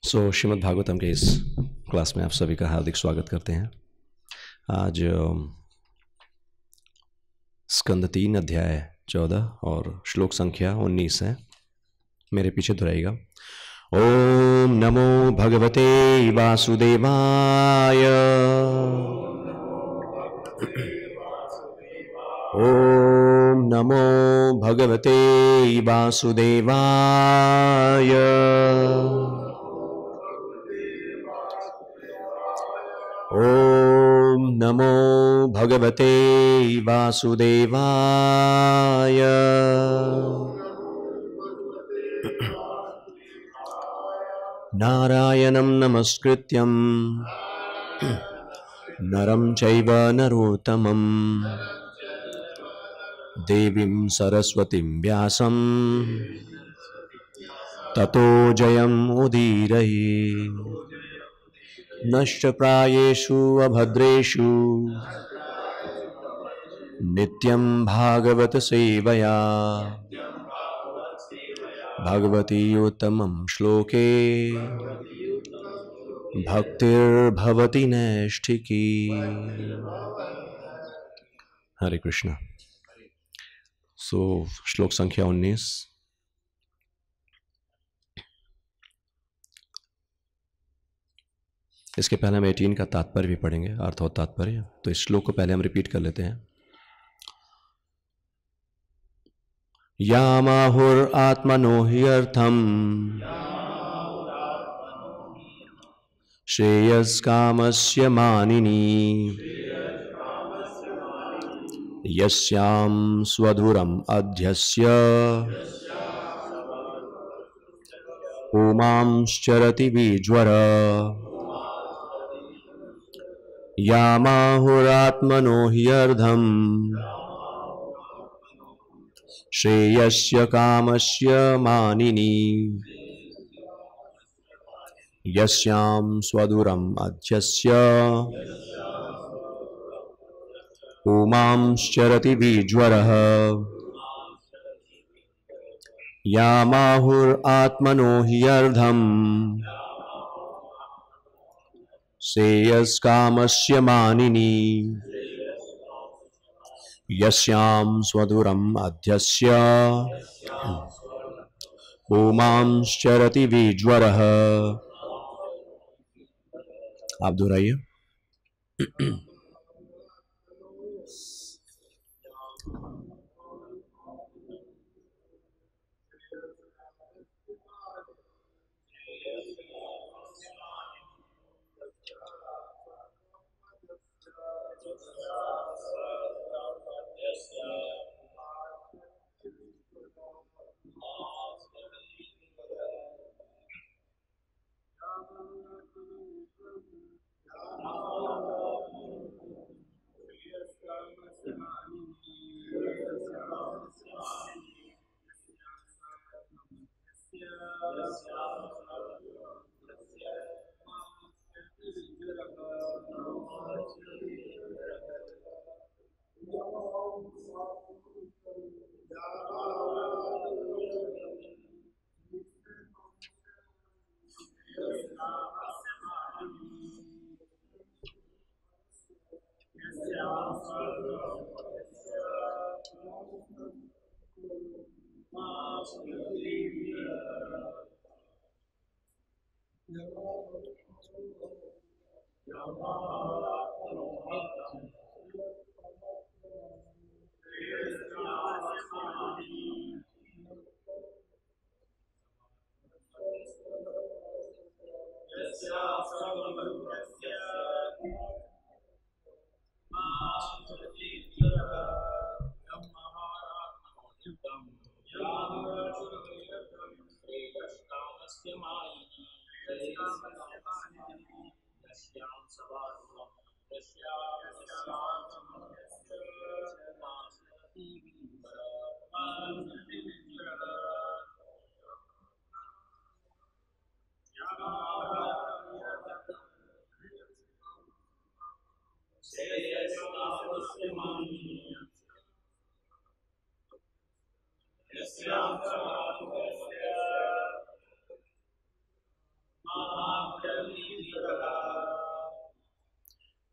श्रीमद् भागवतम के इस क्लास में आप सभी का हार्दिक स्वागत करते हैं। आज स्कंद 3 अध्याय 14 और श्लोक संख्या 19 है। मेरे पीछे दोहराइएगा। ओम नमो भगवते वासुदेवाय। ओम नमो भगवते वासुदेवाय। ओम नमो भगवते वासुदेवाय। नारायणं नमस्कृत्यं नरं चैव नरोत्तमं देवीं सरस्वतीं व्यासं ततो जयम् उदीरये। नष्टप्रायेषु अभद्रेषु नित्यं भागवत सेवया भगवती उत्तमं श्लोके भक्तिर्भवति नैष्ठिकी। हरे कृष्णा। श्लोक संख्या 19। इसके पहले हम 18 का तात्पर्य भी पढ़ेंगे, अर्थ और तात्पर्य। तो इस श्लोक को पहले हम रिपीट कर लेते हैं। यामाहुरात्मनो ह्यर्थम् श्रेयस्कामस्य मानिनी यस्यां स्वधुरम् अध्यस्य पुमांश्चरति विज्वर। यामाहुरात्मनो ह्यर्थम् श्रेयस्य कामस्य मानिनी यस्यां स्वधुरम् अध्यस्य पुमांश्चरति विज्वरः। यामाहुरात्मनो ह्यर्थम् श्रेयस्कामस्य मानिनी यस्यां स्वधुरम् अध्यस्य पुमांश्चरति विज्वरः। आप दोहराइए।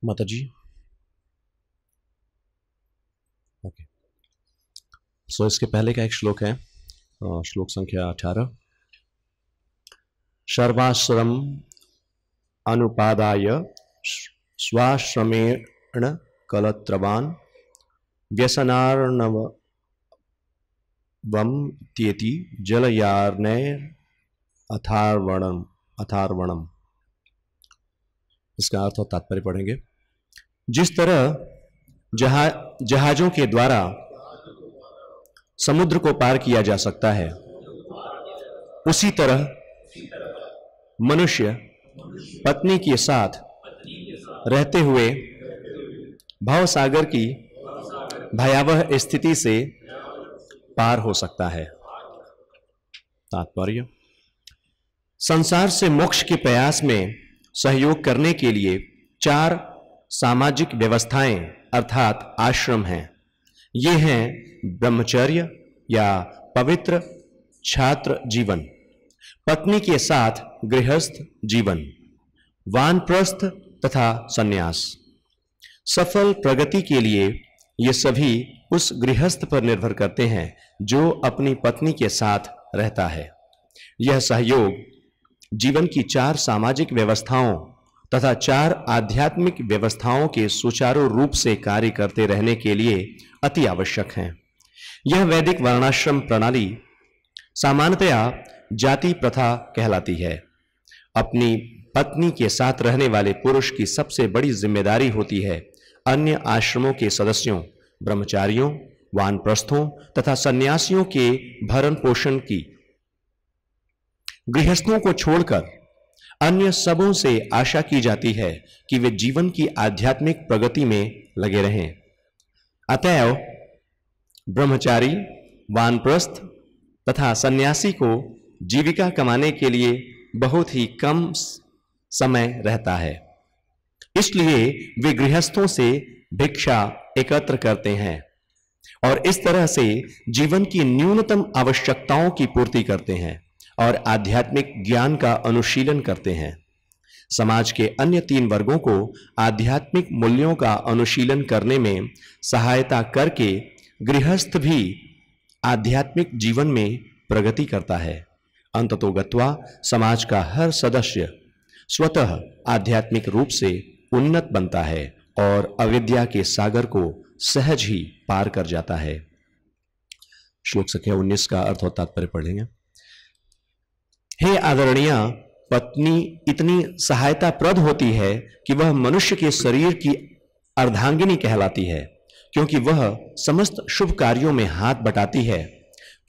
माता जी। ओके, सो इसके पहले का एक श्लोक है, श्लोक संख्या 18। सर्वाश्रम अनुपादाय स्वाश्रमेण कलत्रवान व्यसनार्णवम त्येति जलयार्णैर अथार्वणम। इसका अर्थ और तात्पर्य पढ़ेंगे। जिस तरह जहाजों के द्वारा समुद्र को पार किया जा सकता है, उसी तरह मनुष्य पत्नी के साथ रहते हुए भवसागर की भयावह स्थिति से पार हो सकता है। तात्पर्य, संसार से मोक्ष के प्रयास में सहयोग करने के लिए 4 सामाजिक व्यवस्थाएं अर्थात आश्रम हैं। ये हैं ब्रह्मचर्य या पवित्र छात्र जीवन, पत्नी के साथ गृहस्थ जीवन, वानप्रस्थ तथा सन्यास। सफल प्रगति के लिए ये सभी उस गृहस्थ पर निर्भर करते हैं जो अपनी पत्नी के साथ रहता है। यह सहयोग जीवन की 4 सामाजिक व्यवस्थाओं तथा 4 आध्यात्मिक व्यवस्थाओं के सुचारू रूप से कार्य करते रहने के लिए अति आवश्यक है। यह वैदिक वर्णाश्रम प्रणाली सामान्यतया जाति प्रथा कहलाती है। अपनी पत्नी के साथ रहने वाले पुरुष की सबसे बड़ी जिम्मेदारी होती है अन्य आश्रमों के सदस्यों, ब्रह्मचारियों, वानप्रस्थों तथा सन्यासियों के भरण पोषण की। गृहस्थों को छोड़कर अन्य सबों से आशा की जाती है कि वे जीवन की आध्यात्मिक प्रगति में लगे रहें। अतएव ब्रह्मचारी, वानप्रस्थ तथा सन्यासी को जीविका कमाने के लिए बहुत ही कम समय रहता है। इसलिए वे गृहस्थों से भिक्षा एकत्र करते हैं और इस तरह से जीवन की न्यूनतम आवश्यकताओं की पूर्ति करते हैं और आध्यात्मिक ज्ञान का अनुशीलन करते हैं। समाज के अन्य 3 वर्गों को आध्यात्मिक मूल्यों का अनुशीलन करने में सहायता करके गृहस्थ भी आध्यात्मिक जीवन में प्रगति करता है। अंततोगत्वा समाज का हर सदस्य स्वतः आध्यात्मिक रूप से उन्नत बनता है और अविद्या के सागर को सहज ही पार कर जाता है। श्लोक संख्या 19 का अर्थ और तात्पर्य पढ़ेंगे। हे आदरणीय, पत्नी इतनी सहायताप्रद होती है कि वह मनुष्य के शरीर की अर्धांगिनी कहलाती है, क्योंकि वह समस्त शुभ कार्यों में हाथ बटाती है।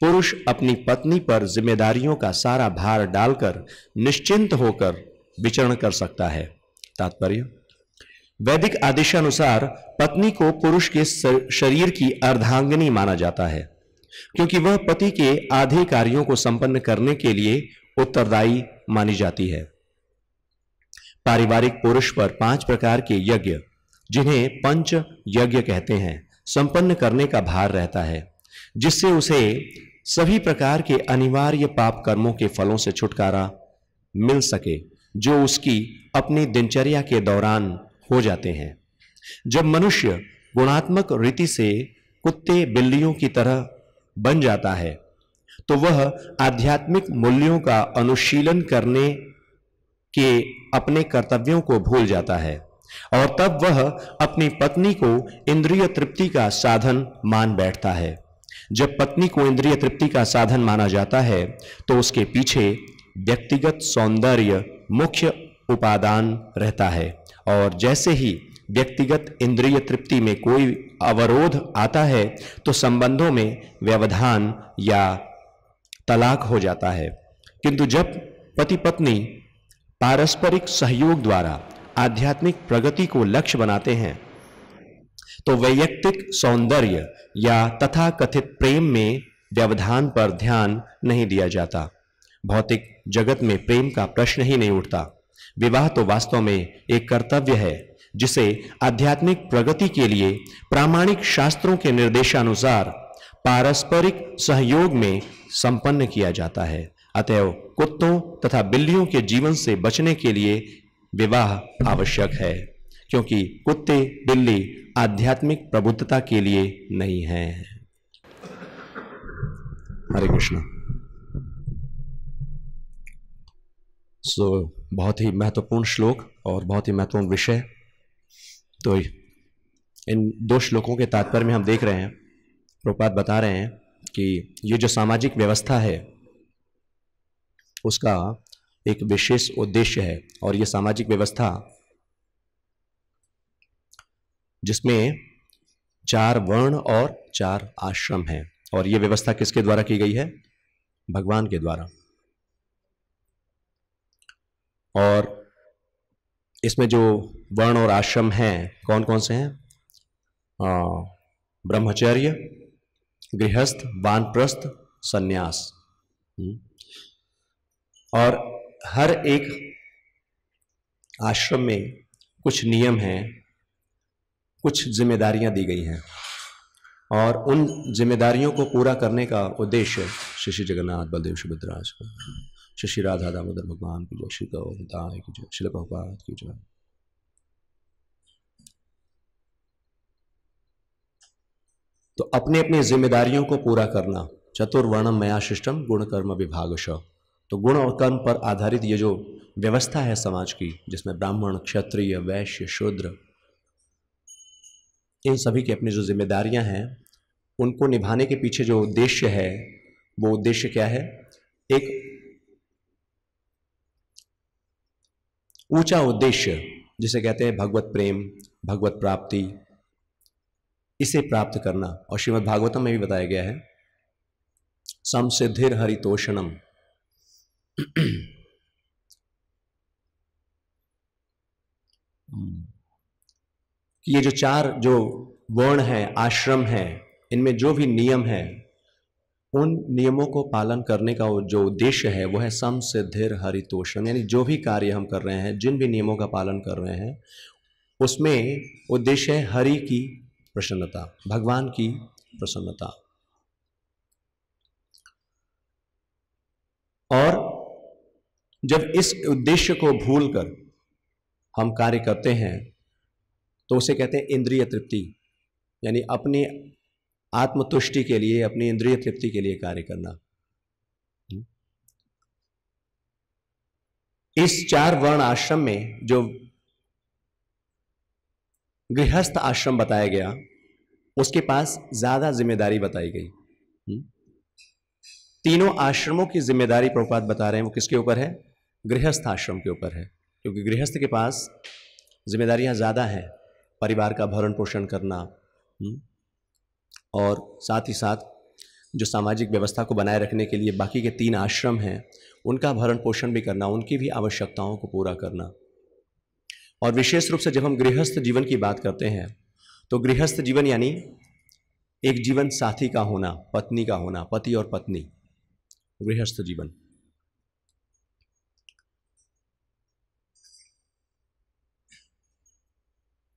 पुरुष अपनी पत्नी पर जिम्मेदारियों का सारा भार डालकर निश्चिंत होकर विचरण कर सकता है। तात्पर्य, वैदिक आदेशानुसार पत्नी को पुरुष के शरीर की अर्धांगिनी माना जाता है, क्योंकि वह पति के आधे कार्यों को संपन्न करने के लिए उत्तरदायी मानी जाती है। पारिवारिक पुरुष पर 5 प्रकार के यज्ञ, जिन्हें पंच यज्ञ कहते हैं, संपन्न करने का भार रहता है, जिससे उसे सभी प्रकार के अनिवार्य पाप कर्मों के फलों से छुटकारा मिल सके, जो उसकी अपनी दिनचर्या के दौरान हो जाते हैं। जब मनुष्य गुणात्मक रीति से कुत्ते बिल्लियों की तरह बन जाता है, तो वह आध्यात्मिक मूल्यों का अनुशीलन करने के अपने कर्तव्यों को भूल जाता है और तब वह अपनी पत्नी को इंद्रिय तृप्ति का साधन मान बैठता है। जब पत्नी को इंद्रिय तृप्ति का साधन माना जाता है, तो उसके पीछे व्यक्तिगत सौंदर्य मुख्य उपादान रहता है और जैसे ही व्यक्तिगत इंद्रिय तृप्ति में कोई अवरोध आता है, तो संबंधों में व्यवधान या तलाक हो जाता है। किंतु जब पति पत्नी पारस्परिक सहयोग द्वारा आध्यात्मिक प्रगति को लक्ष्य बनाते हैं, तो वैयक्तिक सौंदर्य या तथाकथित प्रेम में व्यवधान पर ध्यान नहीं दिया जाता। भौतिक जगत में प्रेम का प्रश्न ही नहीं उठता। विवाह तो वास्तव में एक कर्तव्य है, जिसे आध्यात्मिक प्रगति के लिए प्रामाणिक शास्त्रों के निर्देशानुसार पारस्परिक सहयोग में संपन्न किया जाता है। अतएव कुत्तों तथा बिल्लियों के जीवन से बचने के लिए विवाह आवश्यक है, क्योंकि कुत्ते बिल्ली आध्यात्मिक प्रबुद्धता के लिए नहीं है। हरे कृष्ण। बहुत ही महत्वपूर्ण श्लोक और बहुत ही महत्वपूर्ण विषय। तो इन दो श्लोकों के तात्पर्य में हम देख रहे हैं, प्रभुपाद बता रहे हैं कि ये जो सामाजिक व्यवस्था है उसका एक विशेष उद्देश्य है, और ये सामाजिक व्यवस्था जिसमें 4 वर्ण और 4 आश्रम हैं, और ये व्यवस्था किसके द्वारा की गई है? भगवान के द्वारा। और इसमें जो वर्ण और आश्रम हैं कौन कौन से हैं? ब्रह्मचर्य, गृहस्थ, वानप्रस्थ, सन्यास। और हर एक आश्रम में कुछ नियम हैं, कुछ जिम्मेदारियां दी गई हैं, और उन जिम्मेदारियों को पूरा करने का उद्देश्य श्री श्री जगन्नाथ बलदेव सुभद्रा, श्री श्री राधा दामोदर भगवान की जय, श्री गौरताय की जय, श्री प्रभुपाद की जय। तो अपने अपनी जिम्मेदारियों को पूरा करना। चतुर्वर्णम मया शिष्टम गुण कर्म विभागश। तो गुण और कर्म पर आधारित ये जो व्यवस्था है समाज की, जिसमें ब्राह्मण, क्षत्रिय, वैश्य, शूद्र, इन सभी की अपनी जो जिम्मेदारियां हैं उनको निभाने के पीछे जो उद्देश्य है, वो उद्देश्य क्या है? एक ऊंचा उद्देश्य जिसे कहते हैं भगवत प्रेम, भगवत प्राप्ति, इसे प्राप्त करना। और श्रीमद् भागवतम में भी बताया गया है, समसिद्धिर हरितोषणम। ये जो 4 जो वर्ण हैं, आश्रम हैं, इनमें जो भी नियम हैं, उन नियमों को पालन करने का जो उद्देश्य है वो है समसिद्धिर हरितोषणम। यानी जो भी कार्य हम कर रहे हैं, जिन भी नियमों का पालन कर रहे हैं, उसमें उद्देश्य है हरि की प्रसन्नता, भगवान की प्रसन्नता। और जब इस उद्देश्य को भूलकर हम कार्य करते हैं तो उसे कहते हैं इंद्रिय तृप्ति, यानी अपनी आत्मतुष्टि के लिए, अपनी इंद्रिय तृप्ति के लिए कार्य करना। इस 4 वर्ण आश्रम में जो गृहस्थ आश्रम बताया गया, उसके पास ज्यादा जिम्मेदारी बताई गई। तीनों आश्रमों की जिम्मेदारी प्रभुपाद बता रहे हैं वो किसके ऊपर है? गृहस्थ आश्रम के ऊपर है, क्योंकि गृहस्थ के पास जिम्मेदारियां ज्यादा हैं। परिवार का भरण पोषण करना, और साथ ही साथ जो सामाजिक व्यवस्था को बनाए रखने के लिए बाकी के 3 आश्रम हैं उनका भरण पोषण भी करना, उनकी भी आवश्यकताओं को पूरा करना। और विशेष रूप से जब हम गृहस्थ जीवन की बात करते हैं तो गृहस्थ जीवन यानी एक जीवन साथी का होना, पत्नी का होना, पति और पत्नी, गृहस्थ जीवन।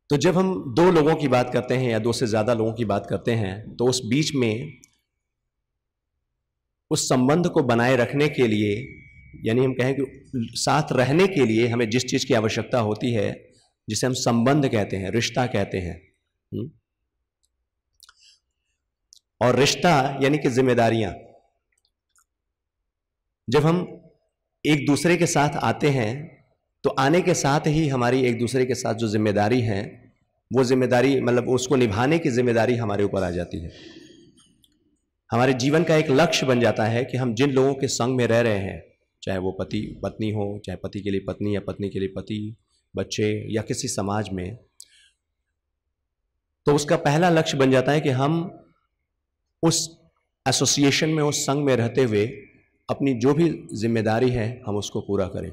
तो जब हम 2 लोगों की बात करते हैं या 2 से ज्यादा लोगों की बात करते हैं तो उस बीच में उस संबंध को बनाए रखने के लिए, यानी हम कहें कि साथ रहने के लिए हमें जिस चीज की आवश्यकता होती है, जिसे हम संबंध कहते हैं, रिश्ता कहते हैं। और रिश्ता यानी कि जिम्मेदारियां। जब हम एक दूसरे के साथ आते हैं तो आने के साथ ही हमारी एक दूसरे के साथ जो जिम्मेदारी है, वो जिम्मेदारी मतलब उसको निभाने की जिम्मेदारी हमारे ऊपर आ जाती है। हमारे जीवन का एक लक्ष्य बन जाता है कि हम जिन लोगों के संग में रह रहे हैं, चाहे वो पति पत्नी हो, चाहे पति के लिए पत्नी या पत्नी के लिए पति, बच्चे या किसी समाज में, तो उसका पहला लक्ष्य बन जाता है कि हम उस एसोसिएशन में, उस संघ में रहते हुए अपनी जो भी जिम्मेदारी है हम उसको पूरा करें।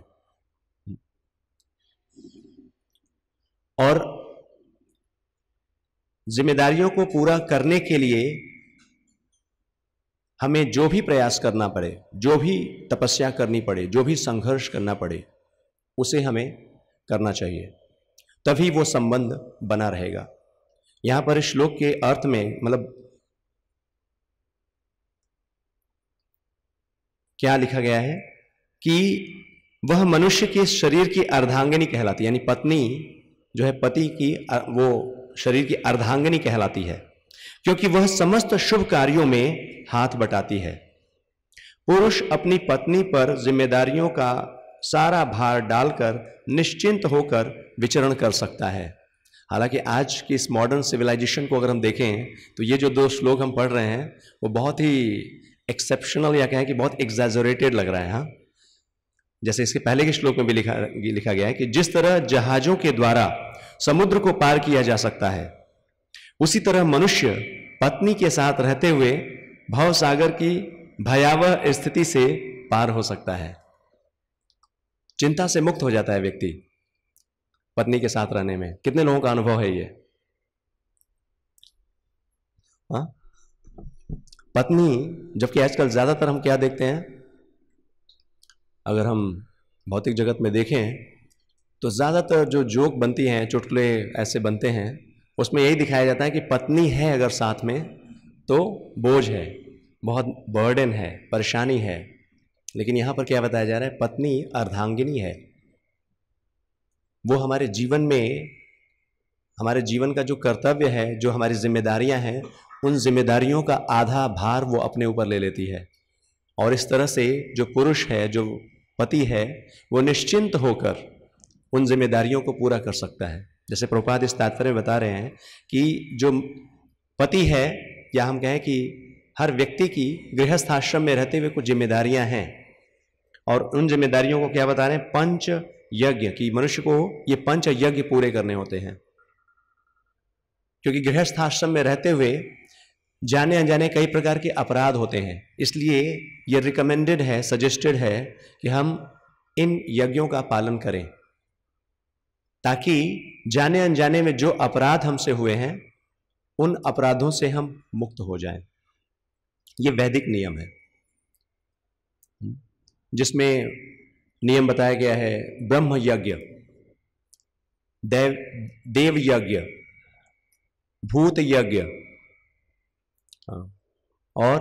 और जिम्मेदारियों को पूरा करने के लिए हमें जो भी प्रयास करना पड़े, जो भी तपस्या करनी पड़े, जो भी संघर्ष करना पड़े, उसे हमें करना चाहिए, तभी वो संबंध बना रहेगा। यहां पर इस श्लोक के अर्थ में मतलब क्या लिखा गया है कि वह मनुष्य के शरीर की अर्धांगिनी कहलाती, यानी पत्नी जो है पति की वो शरीर की अर्धांगिनी कहलाती है, क्योंकि वह समस्त शुभ कार्यों में हाथ बटाती है। पुरुष अपनी पत्नी पर जिम्मेदारियों का सारा भार डालकर निश्चिंत होकर विचरण कर सकता है। हालांकि आज की इस मॉडर्न सिविलाइजेशन को अगर हम देखें तो ये जो 2 श्लोक हम पढ़ रहे हैं वो बहुत ही एक्सेप्शनल या कहें कि बहुत एग्जैजरेटेड लग रहा है। हाँ, जैसे इसके पहले के श्लोक में भी लिखा गया है कि जिस तरह जहाजों के द्वारा समुद्र को पार किया जा सकता है, उसी तरह मनुष्य पत्नी के साथ रहते हुए भव सागर की भयावह स्थिति से पार हो सकता है। चिंता से मुक्त हो जाता है व्यक्ति पत्नी के साथ रहने में। कितने लोगों का अनुभव है ये? हाँ, पत्नी, जबकि आजकल ज्यादातर हम क्या देखते हैं, अगर हम भौतिक जगत में देखें तो ज्यादातर जो जोक बनती हैं, चुटकुले ऐसे बनते हैं, उसमें यही दिखाया जाता है कि पत्नी है अगर साथ में तो बोझ है, बहुत बर्डन है, परेशानी है। लेकिन यहां पर क्या बताया जा रहा है? पत्नी अर्धांगिनी है। वो हमारे जीवन में, हमारे जीवन का जो कर्तव्य है, जो हमारी जिम्मेदारियां हैं, उन जिम्मेदारियों का आधा भार वो अपने ऊपर ले लेती है। और इस तरह से जो पुरुष है, जो पति है, वो निश्चिंत होकर उन जिम्मेदारियों को पूरा कर सकता है। जैसे प्रभुपाद इस तात्पर्य में बता रहे हैं कि जो पति है, या हम कहें कि हर व्यक्ति की गृहस्थ आश्रम में रहते हुए कुछ जिम्मेदारियां हैं, और उन जिम्मेदारियों को क्या बता रहे हैं? पंच यज्ञ, की मनुष्य को ये पंच यज्ञ पूरे करने होते हैं। क्योंकि गृहस्थ आश्रम में रहते हुए जाने अनजाने कई प्रकार के अपराध होते हैं, इसलिए ये रिकमेंडेड है, सजेस्टेड है कि हम इन यज्ञों का पालन करें, ताकि जाने अनजाने में जो अपराध हमसे हुए हैं उन अपराधों से हम मुक्त हो जाएं। ये वैदिक नियम है, जिसमें नियम बताया गया है ब्रह्म यज्ञ, देव यज्ञ, भूत यज्ञ और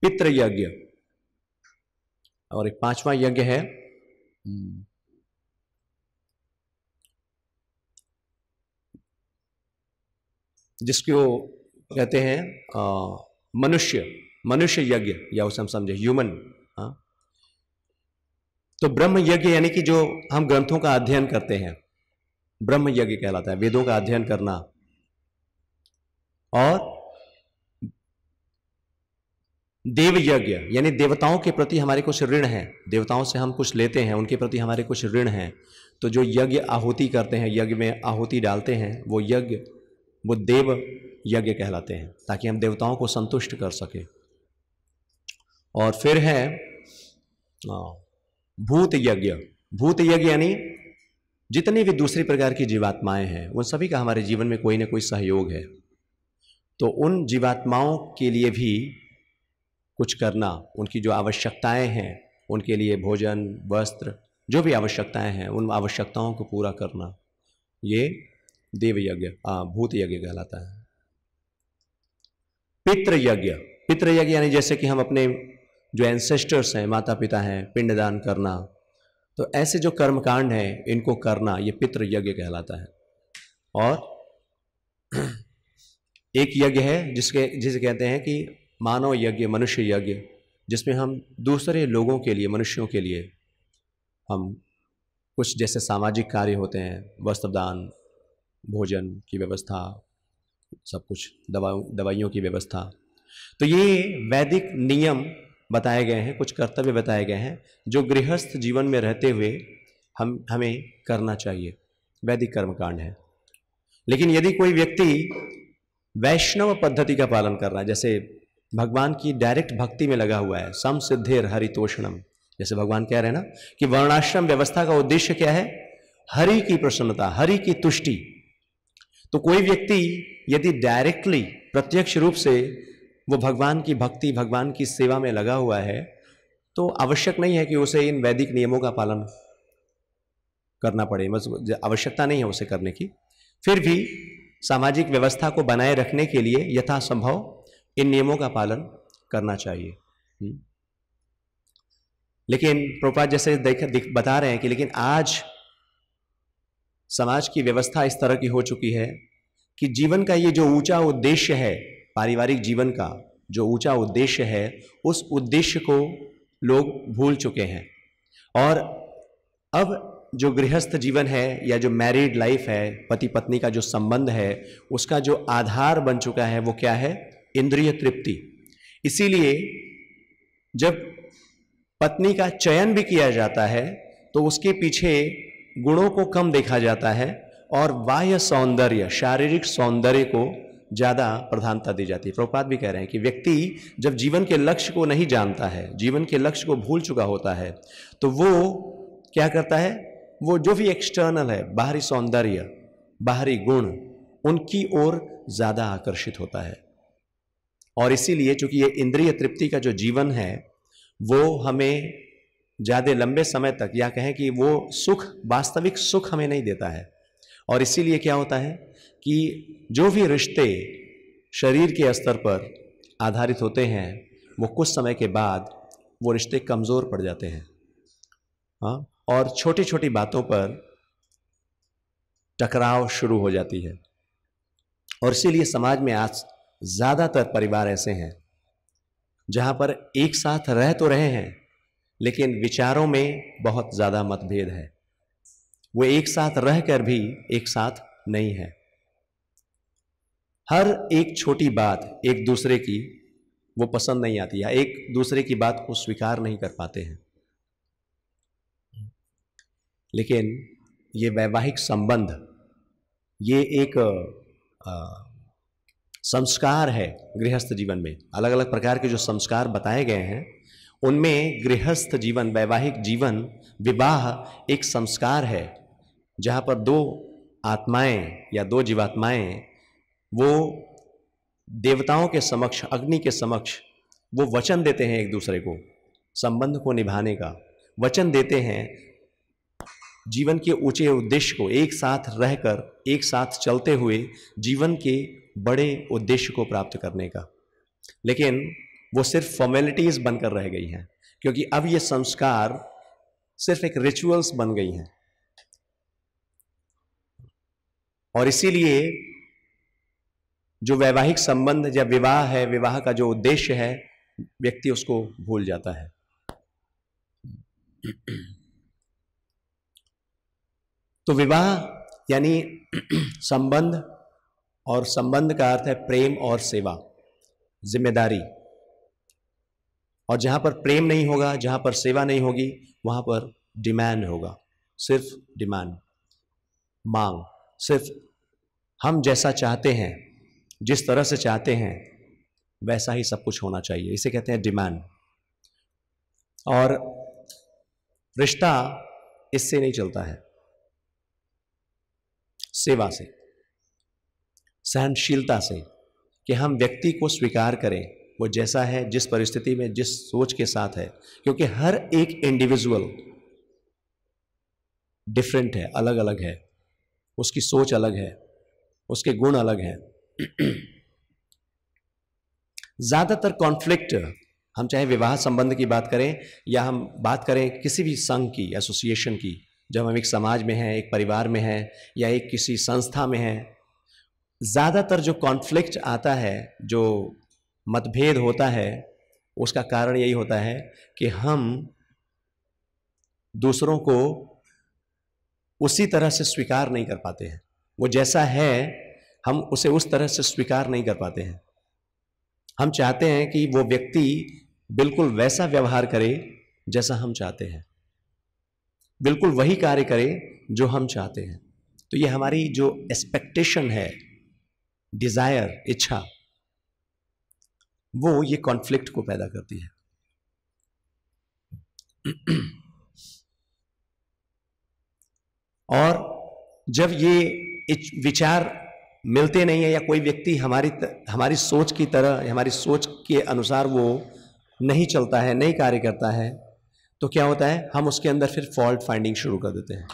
पितृ यज्ञ, और एक 5वां यज्ञ है जिसको कहते हैं मनुष्य यज्ञ, या उसे हम समझे ह्यूमन। तो ब्रह्म यज्ञ यानी कि जो हम ग्रंथों का अध्ययन करते हैं, ब्रह्म यज्ञ कहलाता है, वेदों का अध्ययन करना। और देव यज्ञ यानी देवताओं के प्रति हमारे कुछ ऋण हैं, देवताओं से हम कुछ लेते हैं, उनके प्रति हमारे कुछ ऋण हैं। तो जो यज्ञ आहुति करते हैं, यज्ञ में आहुति डालते हैं, वो यज्ञ, वो देव यज्ञ कहलाते हैं, ताकि हम देवताओं को संतुष्ट कर सके। और फिर है भूत यज्ञ। भूत यज्ञ यानी जितनी भी दूसरी प्रकार की जीवात्माएं हैं, उन सभी का हमारे जीवन में कोई ना कोई सहयोग है। तो उन जीवात्माओं के लिए भी कुछ करना, उनकी जो आवश्यकताएं हैं, उनके लिए भोजन, वस्त्र, जो भी आवश्यकताएं हैं, उन आवश्यकताओं को पूरा करना, ये देव यज्ञ, भूत यज्ञ कहलाता है। पितृ यज्ञ, पितृ यज्ञ यानी जैसे कि हम अपने जो एंसेस्टर्स हैं, माता पिता हैं, पिंडदान करना, तो ऐसे जो कर्मकांड हैं इनको करना, ये पितृ यज्ञ कहलाता है। और एक यज्ञ है जिसे कहते हैं कि मानव यज्ञ, मनुष्य यज्ञ, जिसमें हम दूसरे लोगों के लिए, मनुष्यों के लिए हम कुछ जैसे सामाजिक कार्य होते हैं, वस्त्रदान, भोजन की व्यवस्था, सब कुछ, दवाइयों की व्यवस्था। तो ये वैदिक नियम बताए गए हैं, कुछ कर्तव्य बताए गए हैं जो गृहस्थ जीवन में रहते हुए हमें करना चाहिए, वैदिक कर्मकांड है। लेकिन यदि कोई व्यक्ति वैष्णव पद्धति का पालन कर रहा है, जैसे भगवान की डायरेक्ट भक्ति में लगा हुआ है, सम सिद्धेर हरितोषणम, जैसे भगवान कह रहे हैं ना कि वर्णाश्रम व्यवस्था का उद्देश्य क्या है? हरि की प्रसन्नता, हरि की तुष्टि। तो कोई व्यक्ति यदि डायरेक्टली, प्रत्यक्ष रूप से वो भगवान की भक्ति, भगवान की सेवा में लगा हुआ है, तो आवश्यक नहीं है कि उसे इन वैदिक नियमों का पालन करना पड़े, बस आवश्यकता नहीं है उसे करने की। फिर भी सामाजिक व्यवस्था को बनाए रखने के लिए यथासंभव इन नियमों का पालन करना चाहिए। लेकिन प्रभुपाद जैसे बता रहे हैं कि लेकिन आज समाज की व्यवस्था इस तरह की हो चुकी है कि जीवन का ये जो ऊंचा उद्देश्य है, पारिवारिक जीवन का जो ऊंचा उद्देश्य है, उस उद्देश्य को लोग भूल चुके हैं। और अब जो गृहस्थ जीवन है या जो मैरिड लाइफ है, पति पत्नी का जो संबंध है, उसका जो आधार बन चुका है वो क्या है? इंद्रिय तृप्ति। इसीलिए जब पत्नी का चयन भी किया जाता है तो उसके पीछे गुणों को कम देखा जाता है और बाह्य सौंदर्य, शारीरिक सौंदर्य को ज्यादा प्रधानता दी जाती है। प्रभुपाद भी कह रहे हैं कि व्यक्ति जब जीवन के लक्ष्य को नहीं जानता है, जीवन के लक्ष्य को भूल चुका होता है, तो वो क्या करता है? वो जो भी एक्सटर्नल है, बाहरी सौंदर्य, बाहरी गुण, उनकी ओर ज्यादा आकर्षित होता है। और इसीलिए चूंकि ये इंद्रिय तृप्ति का जो जीवन है वो हमें ज्यादा लंबे समय तक, या कहें कि वो सुख, वास्तविक सुख हमें नहीं देता है। और इसीलिए क्या होता है कि जो भी रिश्ते शरीर के स्तर पर आधारित होते हैं वो कुछ समय के बाद वो रिश्ते कमजोर पड़ जाते हैं। हाँ, और छोटी छोटी बातों पर टकराव शुरू हो जाती है। और इसीलिए समाज में आज ज्यादातर परिवार ऐसे हैं जहां पर एक साथ रह तो रहे हैं लेकिन विचारों में बहुत ज्यादा मतभेद है। वो एक साथ रहकर भी एक साथ नहीं है। हर एक छोटी बात एक दूसरे की वो पसंद नहीं आती है, एक दूसरे की बात को स्वीकार नहीं कर पाते हैं। लेकिन ये वैवाहिक संबंध, ये एक संस्कार है गृहस्थ जीवन में। अलग अलग प्रकार के जो संस्कार बताए गए हैं उनमें गृहस्थ जीवन, वैवाहिक जीवन, विवाह एक संस्कार है जहां पर दो आत्माएं या दो जीवात्माएं वो देवताओं के समक्ष, अग्नि के समक्ष वो वचन देते हैं एक दूसरे को, संबंध को निभाने का वचन देते हैं, जीवन के ऊंचे उद्देश्य को एक साथ रहकर, एक साथ चलते हुए जीवन के बड़े उद्देश्य को प्राप्त करने का। लेकिन वो सिर्फ फॉर्मेलिटीज बनकर रह गई हैं, क्योंकि अब ये संस्कार सिर्फ एक रिचुअल्स बन गई हैं। और इसीलिए जो वैवाहिक संबंध या विवाह है, विवाह का जो उद्देश्य है, व्यक्ति उसको भूल जाता है। तो विवाह यानी संबंध, और संबंध का अर्थ है प्रेम और सेवा, जिम्मेदारी। और जहां पर प्रेम नहीं होगा, जहां पर सेवा नहीं होगी, वहां पर डिमांड होगा, सिर्फ डिमांड, मांग, सिर्फ हम जैसा चाहते हैं, जिस तरह से चाहते हैं वैसा ही सब कुछ होना चाहिए, इसे कहते हैं डिमांड। और रिश्ता इससे नहीं चलता है, सेवा से, सहनशीलता से, कि हम व्यक्ति को स्वीकार करें वो जैसा है, जिस परिस्थिति में, जिस सोच के साथ है। क्योंकि हर एक इंडिविजुअल डिफरेंट है, अलग अलग है, उसकी सोच अलग है, उसके गुण अलग हैं। ज्यादातर कॉन्फ्लिक्ट, हम चाहे विवाह संबंध की बात करें या हम बात करें किसी भी संघ की, एसोसिएशन की, जब हम एक समाज में हैं, एक परिवार में हैं या एक किसी संस्था में हैं, ज्यादातर जो कॉन्फ्लिक्ट आता है, जो मतभेद होता है, उसका कारण यही होता है कि हम दूसरों को उसी तरह से स्वीकार नहीं कर पाते हैं। वो जैसा है हम उसे उस तरह से स्वीकार नहीं कर पाते हैं। हम चाहते हैं कि वो व्यक्ति बिल्कुल वैसा व्यवहार करे जैसा हम चाहते हैं, बिल्कुल वही कार्य करे जो हम चाहते हैं। तो ये हमारी जो एक्सपेक्टेशन है, डिजायर, इच्छा, वो ये कॉन्फ्लिक्ट को पैदा करती है। और जब ये विचार मिलते नहीं है या कोई व्यक्ति हमारी सोच की तरह, हमारी सोच के अनुसार वो नहीं चलता है, नहीं कार्य करता है, तो क्या होता है, हम उसके अंदर फिर फॉल्ट फाइंडिंग शुरू कर देते हैं,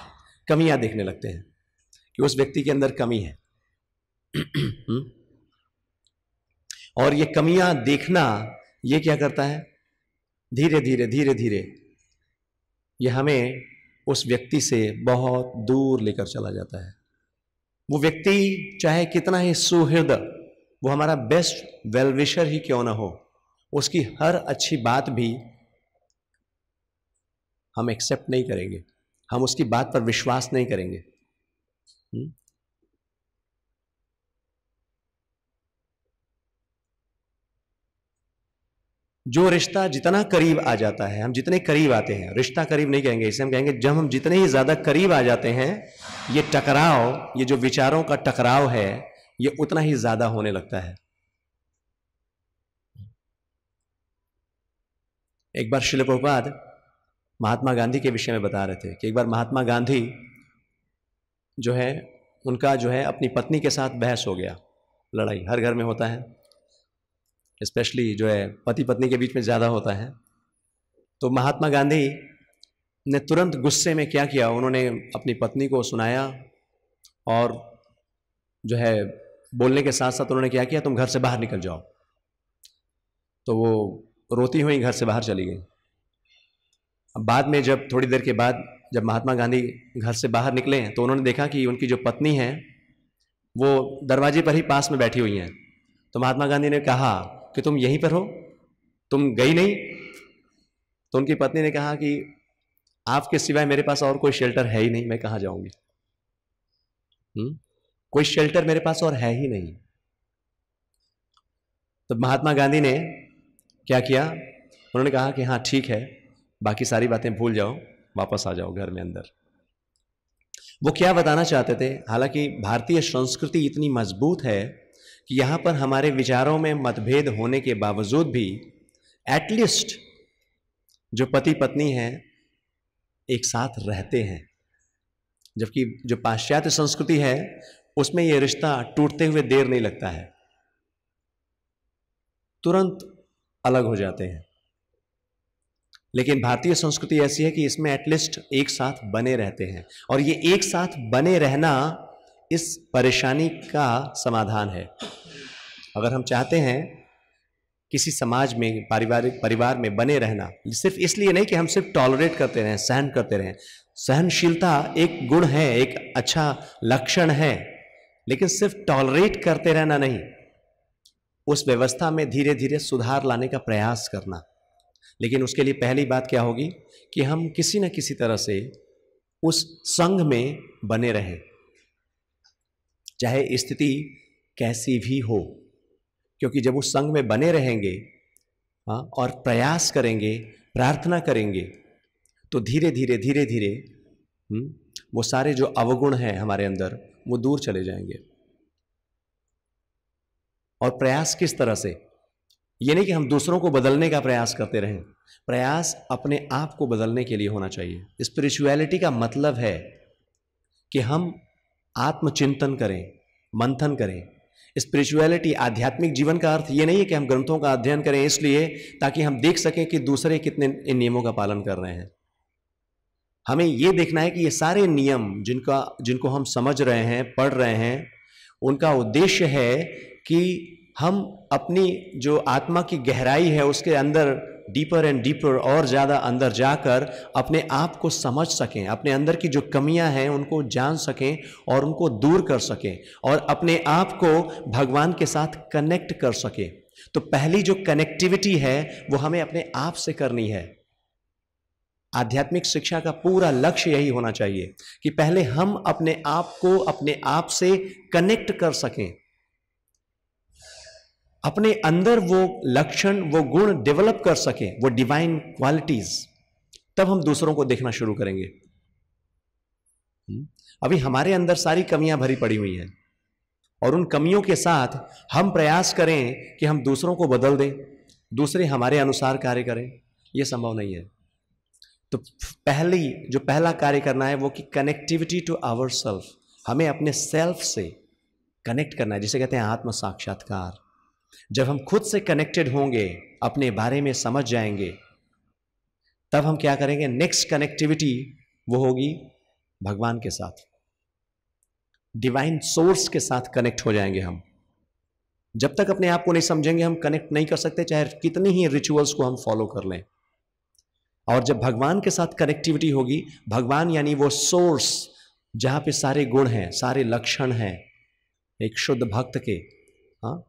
कमियां देखने लगते हैं कि उस व्यक्ति के अंदर कमी है। और ये कमियां देखना, ये क्या करता है, धीरे धीरे धीरे धीरे ये हमें उस व्यक्ति से बहुत दूर लेकर चला जाता है। वो व्यक्ति चाहे कितना ही सुहृद, वो हमारा बेस्ट वेलविशर ही क्यों ना हो, उसकी हर अच्छी बात भी हम एक्सेप्ट नहीं करेंगे, हम उसकी बात पर विश्वास नहीं करेंगे। जो रिश्ता जितना करीब आ जाता है, हम जितने करीब आते हैं, रिश्ता करीब नहीं कहेंगे इसे, हम कहेंगे जब हम जितने ही ज्यादा करीब आ जाते हैं, ये टकराव, ये जो विचारों का टकराव है, ये उतना ही ज्यादा होने लगता है। एक बार श्रील प्रभुपाद महात्मा गांधी के विषय में बता रहे थे कि एक बार महात्मा गांधी जो है, उनका जो है अपनी पत्नी के साथ बहस हो गया। लड़ाई हर घर में होता है, स्पेशली जो है पति पत्नी के बीच में ज़्यादा होता है। तो महात्मा गांधी ने तुरंत गुस्से में क्या किया, उन्होंने अपनी पत्नी को सुनाया और जो है बोलने के साथ साथ उन्होंने क्या किया, तुम घर से बाहर निकल जाओ। तो वो रोती हुई घर से बाहर चली गई। अब बाद में जब थोड़ी देर के बाद जब महात्मा गांधी घर से बाहर निकले तो उन्होंने देखा कि उनकी जो पत्नी है वो दरवाजे पर ही पास में बैठी हुई हैं। तो महात्मा गांधी ने कहा कि तुम यहीं पर हो, तुम गई नहीं? तो उनकी पत्नी ने कहा कि आपके सिवाय मेरे पास और कोई शेल्टर है ही नहीं, मैं कहाँ जाऊंगी? कोई शेल्टर मेरे पास और है ही नहीं। तो महात्मा गांधी ने क्या किया, उन्होंने कहा कि हाँ ठीक है, बाकी सारी बातें भूल जाओ, वापस आ जाओ घर में अंदर। वो क्या बताना चाहते थे, हालांकि भारतीय संस्कृति इतनी मजबूत है कि यहां पर हमारे विचारों में मतभेद होने के बावजूद भी एटलीस्ट जो पति पत्नी हैं एक साथ रहते हैं। जबकि जो पाश्चात्य संस्कृति है उसमें यह रिश्ता टूटते हुए देर नहीं लगता है, तुरंत अलग हो जाते हैं। लेकिन भारतीय संस्कृति ऐसी है कि इसमें एटलीस्ट एक साथ बने रहते हैं, और ये एक साथ बने रहना इस परेशानी का समाधान है। अगर हम चाहते हैं किसी समाज में, पारिवारिक परिवार में बने रहना, सिर्फ इसलिए नहीं कि हम सिर्फ टॉलरेट करते रहें, सहन करते रहें। सहनशीलता एक गुण है, एक अच्छा लक्षण है, लेकिन सिर्फ टॉलरेट करते रहना नहीं, उस व्यवस्था में धीरे धीरे सुधार लाने का प्रयास करना। लेकिन उसके लिए पहली बात क्या होगी कि हम किसी न किसी तरह से उस संघ में बने रहें, चाहे स्थिति कैसी भी हो। क्योंकि जब उस संघ में बने रहेंगे और प्रयास करेंगे, प्रार्थना करेंगे, तो धीरे धीरे वो सारे जो अवगुण हैं हमारे अंदर वो दूर चले जाएंगे। और प्रयास किस तरह से? ये नहीं कि हम दूसरों को बदलने का प्रयास करते रहें, प्रयास अपने आप को बदलने के लिए होना चाहिए। स्पिरिचुअलिटी का मतलब है कि हम आत्मचिंतन करें, मंथन करें। स्पिरिचुअलिटी, आध्यात्मिक जीवन का अर्थ ये नहीं है कि हम ग्रंथों का अध्ययन करें इसलिए ताकि हम देख सकें कि दूसरे कितने इन नियमों का पालन कर रहे हैं। हमें ये देखना है कि ये सारे नियम जिनको हम समझ रहे हैं, पढ़ रहे हैं, उनका उद्देश्य है कि हम अपनी जो आत्मा की गहराई है उसके अंदर डीपर एंड डीपर और ज़्यादा अंदर जाकर अपने आप को समझ सकें, अपने अंदर की जो कमियां हैं उनको जान सकें और उनको दूर कर सकें, और अपने आप को भगवान के साथ कनेक्ट कर सकें। तो पहली जो कनेक्टिविटी है वो हमें अपने आप से करनी है। आध्यात्मिक शिक्षा का पूरा लक्ष्य यही होना चाहिए कि पहले हम अपने आप को अपने आप से कनेक्ट कर सकें, अपने अंदर वो लक्षण, वो गुण डेवलप कर सकें, वो डिवाइन क्वालिटीज, तब हम दूसरों को देखना शुरू करेंगे। अभी हमारे अंदर सारी कमियां भरी पड़ी हुई हैं, और उन कमियों के साथ हम प्रयास करें कि हम दूसरों को बदल दें, दूसरे हमारे अनुसार कार्य करें, यह संभव नहीं है। तो पहला कार्य करना है वो कि कनेक्टिविटी टू आवर सेल्फ, हमें अपने सेल्फ से कनेक्ट करना है, जिसे कहते हैं आत्म साक्षात्कार। जब हम खुद से कनेक्टेड होंगे, अपने बारे में समझ जाएंगे, तब हम क्या करेंगे, नेक्स्ट कनेक्टिविटी वो होगी भगवान के साथ, डिवाइन सोर्स के साथ कनेक्ट हो जाएंगे हम। जब तक अपने आप को नहीं समझेंगे हम कनेक्ट नहीं कर सकते, चाहे कितनी ही रिचुअल्स को हम फॉलो कर लें। और जब भगवान के साथ कनेक्टिविटी होगी, भगवान यानी वो सोर्स जहां पे सारे गुण हैं, सारे लक्षण हैं, एक शुद्ध भक्त के, हाँ,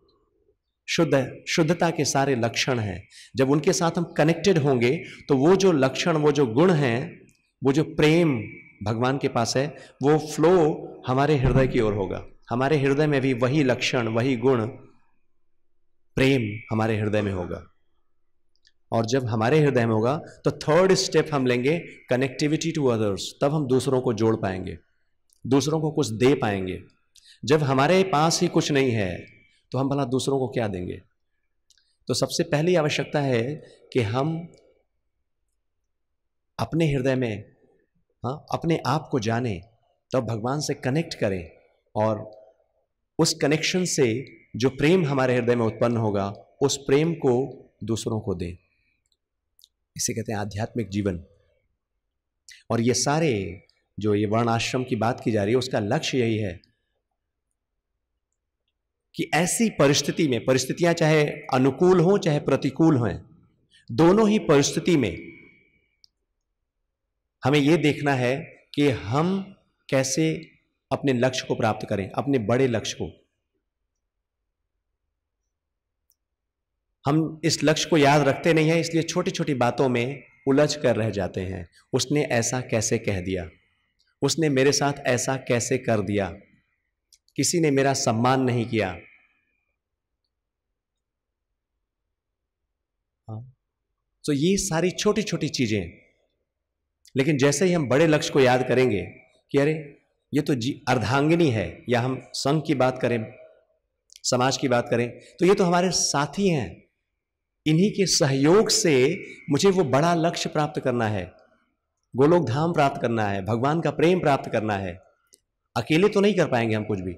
शुद्धता के सारे लक्षण हैं, जब उनके साथ हम कनेक्टेड होंगे तो वो जो लक्षण, वो जो गुण हैं, वो जो प्रेम भगवान के पास है, वो फ्लो हमारे हृदय की ओर होगा। हमारे हृदय में भी वही लक्षण, वही गुण, प्रेम हमारे हृदय में होगा। और जब हमारे हृदय में होगा तो थर्ड स्टेप हम लेंगे, कनेक्टिविटी टू अदर्स। तब हम दूसरों को जोड़ पाएंगे, दूसरों को कुछ दे पाएंगे। जब हमारे पास ही कुछ नहीं है तो हम भला दूसरों को क्या देंगे? तो सबसे पहली आवश्यकता है कि हम अपने हृदय में, हाँ, अपने आप को जाने, तब भगवान से कनेक्ट करें, और उस कनेक्शन से जो प्रेम हमारे हृदय में उत्पन्न होगा, उस प्रेम को दूसरों को दें। इसे कहते हैं आध्यात्मिक जीवन। और ये सारे जो ये वर्ण आश्रम की बात की जा रही है, उसका लक्ष्य यही है कि ऐसी परिस्थिति में, परिस्थितियां चाहे अनुकूल हों चाहे प्रतिकूल हों, दोनों ही परिस्थिति में हमें यह देखना है कि हम कैसे अपने लक्ष्य को प्राप्त करें, अपने बड़े लक्ष्य को। हम इस लक्ष्य को याद रखते नहीं हैं, इसलिए छोटी छोटी बातों में उलझ कर रह जाते हैं। उसने ऐसा कैसे कह दिया, उसने मेरे साथ ऐसा कैसे कर दिया, किसी ने मेरा सम्मान नहीं किया। तो ये सारी छोटी छोटी चीजें, लेकिन जैसे ही हम बड़े लक्ष्य को याद करेंगे कि अरे ये तो अर्धांगिनी है, या हम संघ की बात करें, समाज की बात करें, तो ये तो हमारे साथी हैं, इन्हीं के सहयोग से मुझे वो बड़ा लक्ष्य प्राप्त करना है, गोलोक धाम प्राप्त करना है, भगवान का प्रेम प्राप्त करना है। अकेले तो नहीं कर पाएंगे हम कुछ भी,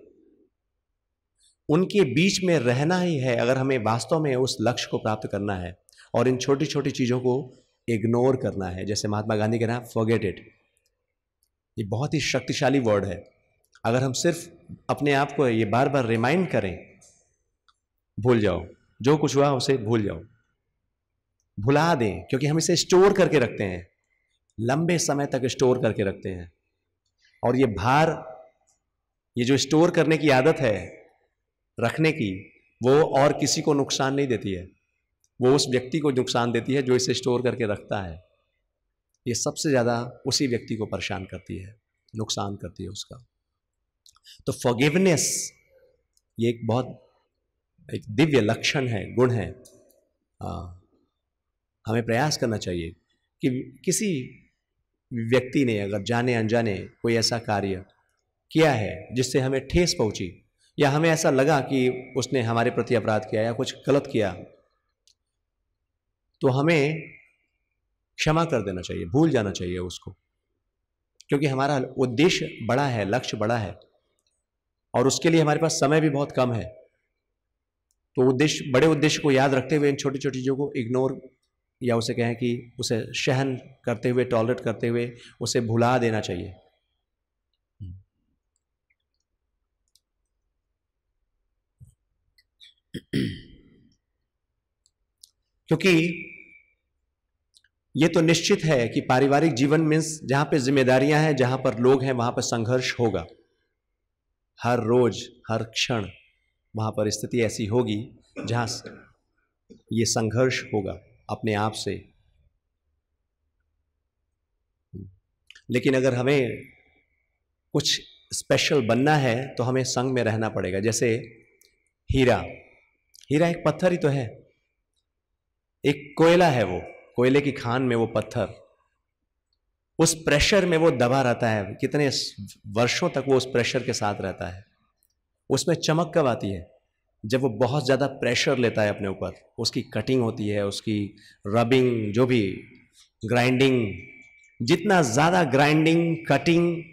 उनके बीच में रहना ही है अगर हमें वास्तव में उस लक्ष्य को प्राप्त करना है। और इन छोटी छोटी चीजों को इग्नोर करना है। जैसे महात्मा गांधी कह रहे हैं, फॉरगेट इट। ये बहुत ही शक्तिशाली वर्ड है। अगर हम सिर्फ अपने आप को ये बार बार रिमाइंड करें, भूल जाओ, जो कुछ हुआ उसे भूल जाओ, भुला दें, क्योंकि हम इसे स्टोर करके रखते हैं, लंबे समय तक स्टोर करके रखते हैं। और ये भार, ये जो स्टोर करने की आदत है रखने की, वो और किसी को नुकसान नहीं देती है, वो उस व्यक्ति को नुकसान देती है जो इसे स्टोर करके रखता है। ये सबसे ज्यादा उसी व्यक्ति को परेशान करती है, नुकसान करती है उसका। तो फॉरगिवनेस ये एक बहुत एक दिव्य लक्षण है, गुण है। हमें प्रयास करना चाहिए कि किसी व्यक्ति ने अगर जाने अनजाने कोई ऐसा कार्य किया है जिससे हमें ठेस पहुंची, या हमें ऐसा लगा कि उसने हमारे प्रति अपराध किया या कुछ गलत किया, तो हमें क्षमा कर देना चाहिए, भूल जाना चाहिए उसको, क्योंकि हमारा उद्देश्य बड़ा है, लक्ष्य बड़ा है, और उसके लिए हमारे पास समय भी बहुत कम है। तो उद्देश्य, बड़े उद्देश्य को याद रखते हुए इन छोटी छोटी चीजों को इग्नोर, या उसे कहें कि उसे सहन करते हुए, टॉलरेट करते हुए उसे भुला देना चाहिए। क्योंकि ये तो निश्चित है कि पारिवारिक जीवन मीन्स जहां पे जिम्मेदारियां हैं, जहां पर लोग हैं, वहां पर संघर्ष होगा। हर रोज, हर क्षण वहां पर स्थिति ऐसी होगी जहां ये संघर्ष होगा अपने आप से। लेकिन अगर हमें कुछ स्पेशल बनना है तो हमें संग में रहना पड़ेगा। जैसे हीरा, हीरा एक पत्थर ही तो है, एक कोयला है, वो कोयले की खान में वो पत्थर, उस प्रेशर में वो दबा रहता है, कितने वर्षों तक वो उस प्रेशर के साथ रहता है। उसमें चमक कब आती है? जब वो बहुत ज़्यादा प्रेशर लेता है अपने ऊपर, उसकी कटिंग होती है, उसकी रबिंग, जो भी ग्राइंडिंग, जितना ज़्यादा ग्राइंडिंग, कटिंग,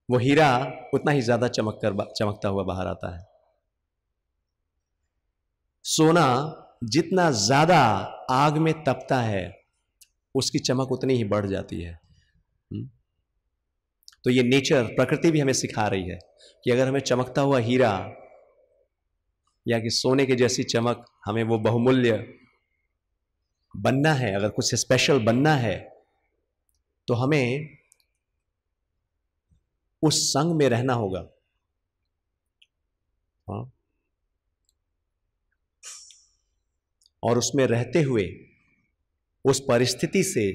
वो हीरा उतना ही ज़्यादा चमकता हुआ बाहर आता है। सोना जितना ज़्यादा आग में तपता है, उसकी चमक उतनी ही बढ़ जाती है। तो ये नेचर, प्रकृति भी हमें सिखा रही है कि अगर हमें चमकता हुआ हीरा या कि सोने की जैसी चमक, हमें वो बहुमूल्य बनना है, अगर कुछ स्पेशल बनना है, तो हमें उस संग में रहना होगा। हाँ, और उसमें रहते हुए उस परिस्थिति से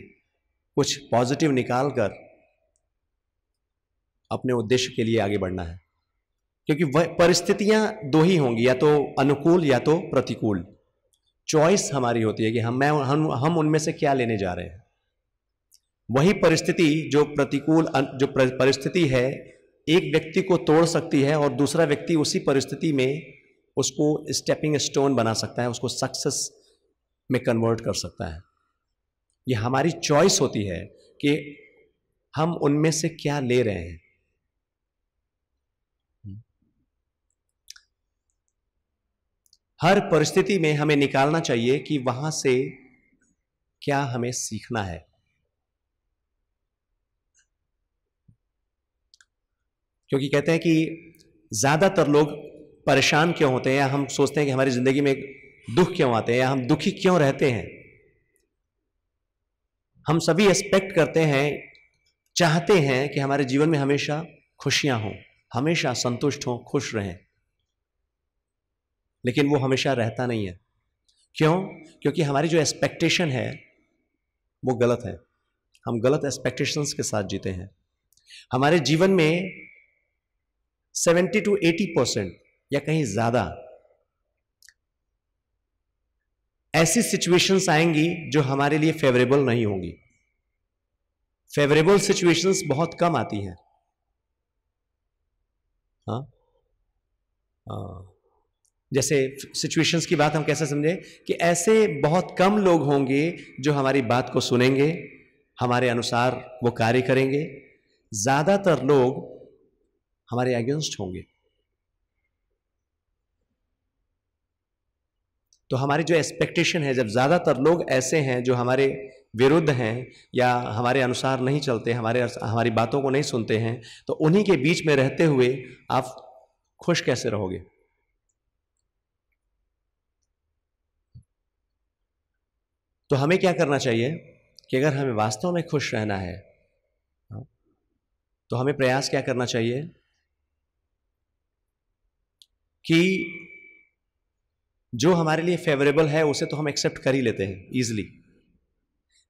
कुछ पॉजिटिव निकालकर अपने उद्देश्य के लिए आगे बढ़ना है। क्योंकि वह परिस्थितियां दो ही होंगी, या तो अनुकूल या तो प्रतिकूल। चॉइस हमारी होती है कि हम उनमें से क्या लेने जा रहे हैं। वही परिस्थिति जो प्रतिकूल जो परिस्थिति है, एक व्यक्ति को तोड़ सकती है और दूसरा व्यक्ति उसी परिस्थिति में उसको स्टेपिंग स्टोन बना सकता है, उसको सक्सेस में कन्वर्ट कर सकता है। ये हमारी चॉइस होती है कि हम उनमें से क्या ले रहे हैं। हर परिस्थिति में हमें निकालना चाहिए कि वहां से क्या हमें सीखना है। क्योंकि कहते हैं कि ज्यादातर लोग परेशान क्यों होते हैं, या हम सोचते हैं कि हमारी जिंदगी में दुख क्यों आते हैं, या हम दुखी क्यों रहते हैं। हम सभी एक्सपेक्ट करते हैं, चाहते हैं कि हमारे जीवन में हमेशा खुशियां हों, हमेशा संतुष्ट हों, खुश रहें, लेकिन वो हमेशा रहता नहीं है। क्यों? क्योंकि हमारी जो एक्सपेक्टेशन है वो गलत है। हम गलत एक्सपेक्टेशंस के साथ जीते हैं। हमारे जीवन में 70 to 80% या कहीं ज्यादा ऐसी सिचुएशंस आएंगी जो हमारे लिए फेवरेबल नहीं होंगी। फेवरेबल सिचुएशंस बहुत कम आती हैं। हाँ, जैसे सिचुएशंस की बात हम कैसे समझे कि ऐसे बहुत कम लोग होंगे जो हमारी बात को सुनेंगे, हमारे अनुसार वो कार्य करेंगे। ज्यादातर लोग हमारे अगेंस्ट होंगे। तो हमारी जो एक्सपेक्टेशन है, जब ज्यादातर लोग ऐसे हैं जो हमारे विरुद्ध हैं या हमारे अनुसार नहीं चलते, हमारी बातों को नहीं सुनते हैं, तो उन्हीं के बीच में रहते हुए आप खुश कैसे रहोगे? तो हमें क्या करना चाहिए कि अगर हमें वास्तव में खुश रहना है तो हमें प्रयास क्या करना चाहिए कि जो हमारे लिए फेवरेबल है उसे तो हम एक्सेप्ट कर ही लेते हैं इजीली।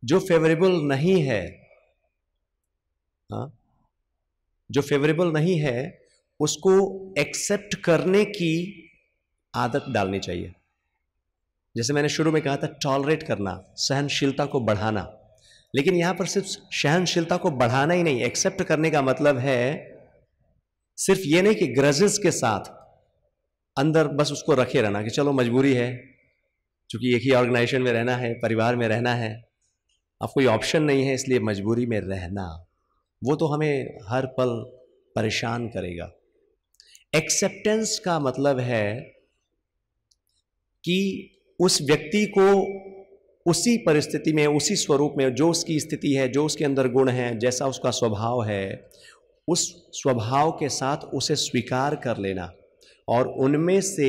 जो फेवरेबल नहीं है, जो फेवरेबल नहीं है उसको एक्सेप्ट करने की आदत डालनी चाहिए। जैसे मैंने शुरू में कहा था, टॉलरेट करना, सहनशीलता को बढ़ाना। लेकिन यहां पर सिर्फ सहनशीलता को बढ़ाना ही नहीं, एक्सेप्ट करने का मतलब है सिर्फ ये नहीं कि ग्रजेस के साथ अंदर बस उसको रखे रहना कि चलो मजबूरी है, क्योंकि एक ही ऑर्गेनाइजेशन में रहना है, परिवार में रहना है, अब कोई ऑप्शन नहीं है, इसलिए मजबूरी में रहना। वो तो हमें हर पल परेशान करेगा। एक्सेप्टेंस का मतलब है कि उस व्यक्ति को उसी परिस्थिति में, उसी स्वरूप में, जो उसकी स्थिति है, जो उसके अंदर गुण है, जैसा उसका स्वभाव है, उस स्वभाव के साथ उसे स्वीकार कर लेना और उनमें से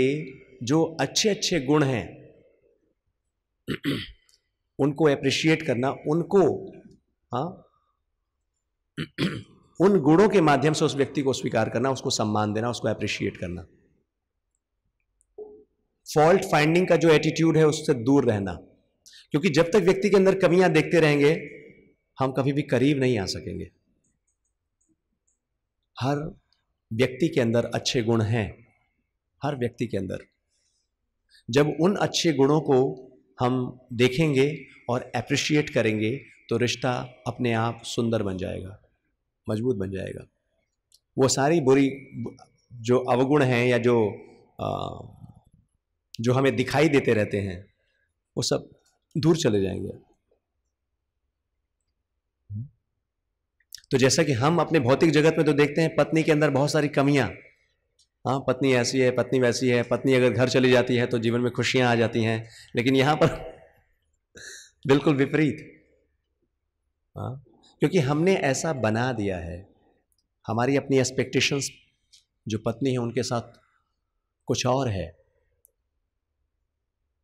जो अच्छे अच्छे गुण हैं उनको एप्रिशिएट करना, उनको उन गुणों के माध्यम से उस व्यक्ति को स्वीकार करना, उसको सम्मान देना, उसको एप्रिशिएट करना। फॉल्ट फाइंडिंग का जो एटीट्यूड है उससे दूर रहना, क्योंकि जब तक व्यक्ति के अंदर कमियां देखते रहेंगे हम कभी भी करीब नहीं आ सकेंगे। हर व्यक्ति के अंदर अच्छे गुण हैं, हर व्यक्ति के अंदर। जब उन अच्छे गुणों को हम देखेंगे और एप्रिशिएट करेंगे तो रिश्ता अपने आप सुंदर बन जाएगा, मजबूत बन जाएगा। वो सारी बुरी जो अवगुण हैं या जो हमें दिखाई देते रहते हैं वो सब दूर चले जाएंगे। तो जैसा कि हम अपने भौतिक जगत में तो देखते हैं पत्नी के अंदर बहुत सारी कमियां, पत्नी ऐसी है, पत्नी वैसी है, पत्नी अगर घर चली जाती है तो जीवन में खुशियां आ जाती हैं, लेकिन यहां पर बिल्कुल विपरीत। क्योंकि हमने ऐसा बना दिया है, हमारी अपनी एक्सपेक्टेशंस जो पत्नी है उनके साथ कुछ और है,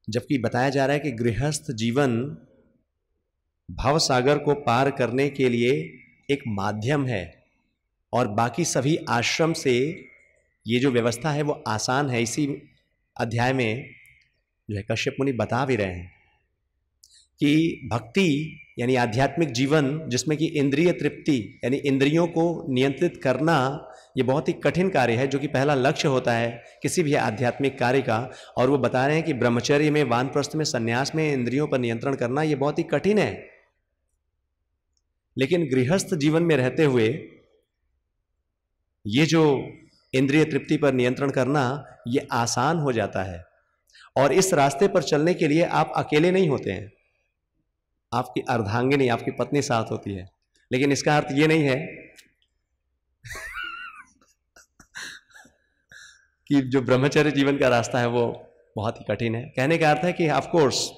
जबकि बताया जा रहा है कि गृहस्थ जीवन भव सागर को पार करने के लिए एक माध्यम है, और बाकी सभी आश्रम से ये जो व्यवस्था है वो आसान है। इसी अध्याय में जो है कश्यप मुनि बता भी रहे हैं कि भक्ति यानी आध्यात्मिक जीवन जिसमें कि इंद्रिय तृप्ति यानी इंद्रियों को नियंत्रित करना, ये बहुत ही कठिन कार्य है, जो कि पहला लक्ष्य होता है किसी भी आध्यात्मिक कार्य का। और वो बता रहे हैं कि ब्रह्मचर्य में, वानप्रस्थ में, संन्यास में इंद्रियों पर नियंत्रण करना ये बहुत ही कठिन है। लेकिन गृहस्थ जीवन में रहते हुए ये जो इंद्रिय तृप्ति पर नियंत्रण करना ये आसान हो जाता है। और इस रास्ते पर चलने के लिए आप अकेले नहीं होते हैं, आपकी अर्धांगिनी, आपकी पत्नी साथ होती है। लेकिन इसका अर्थ ये नहीं है कि जो ब्रह्मचर्य जीवन का रास्ता है वो बहुत ही कठिन है। कहने का अर्थ है कि ऑफ कोर्स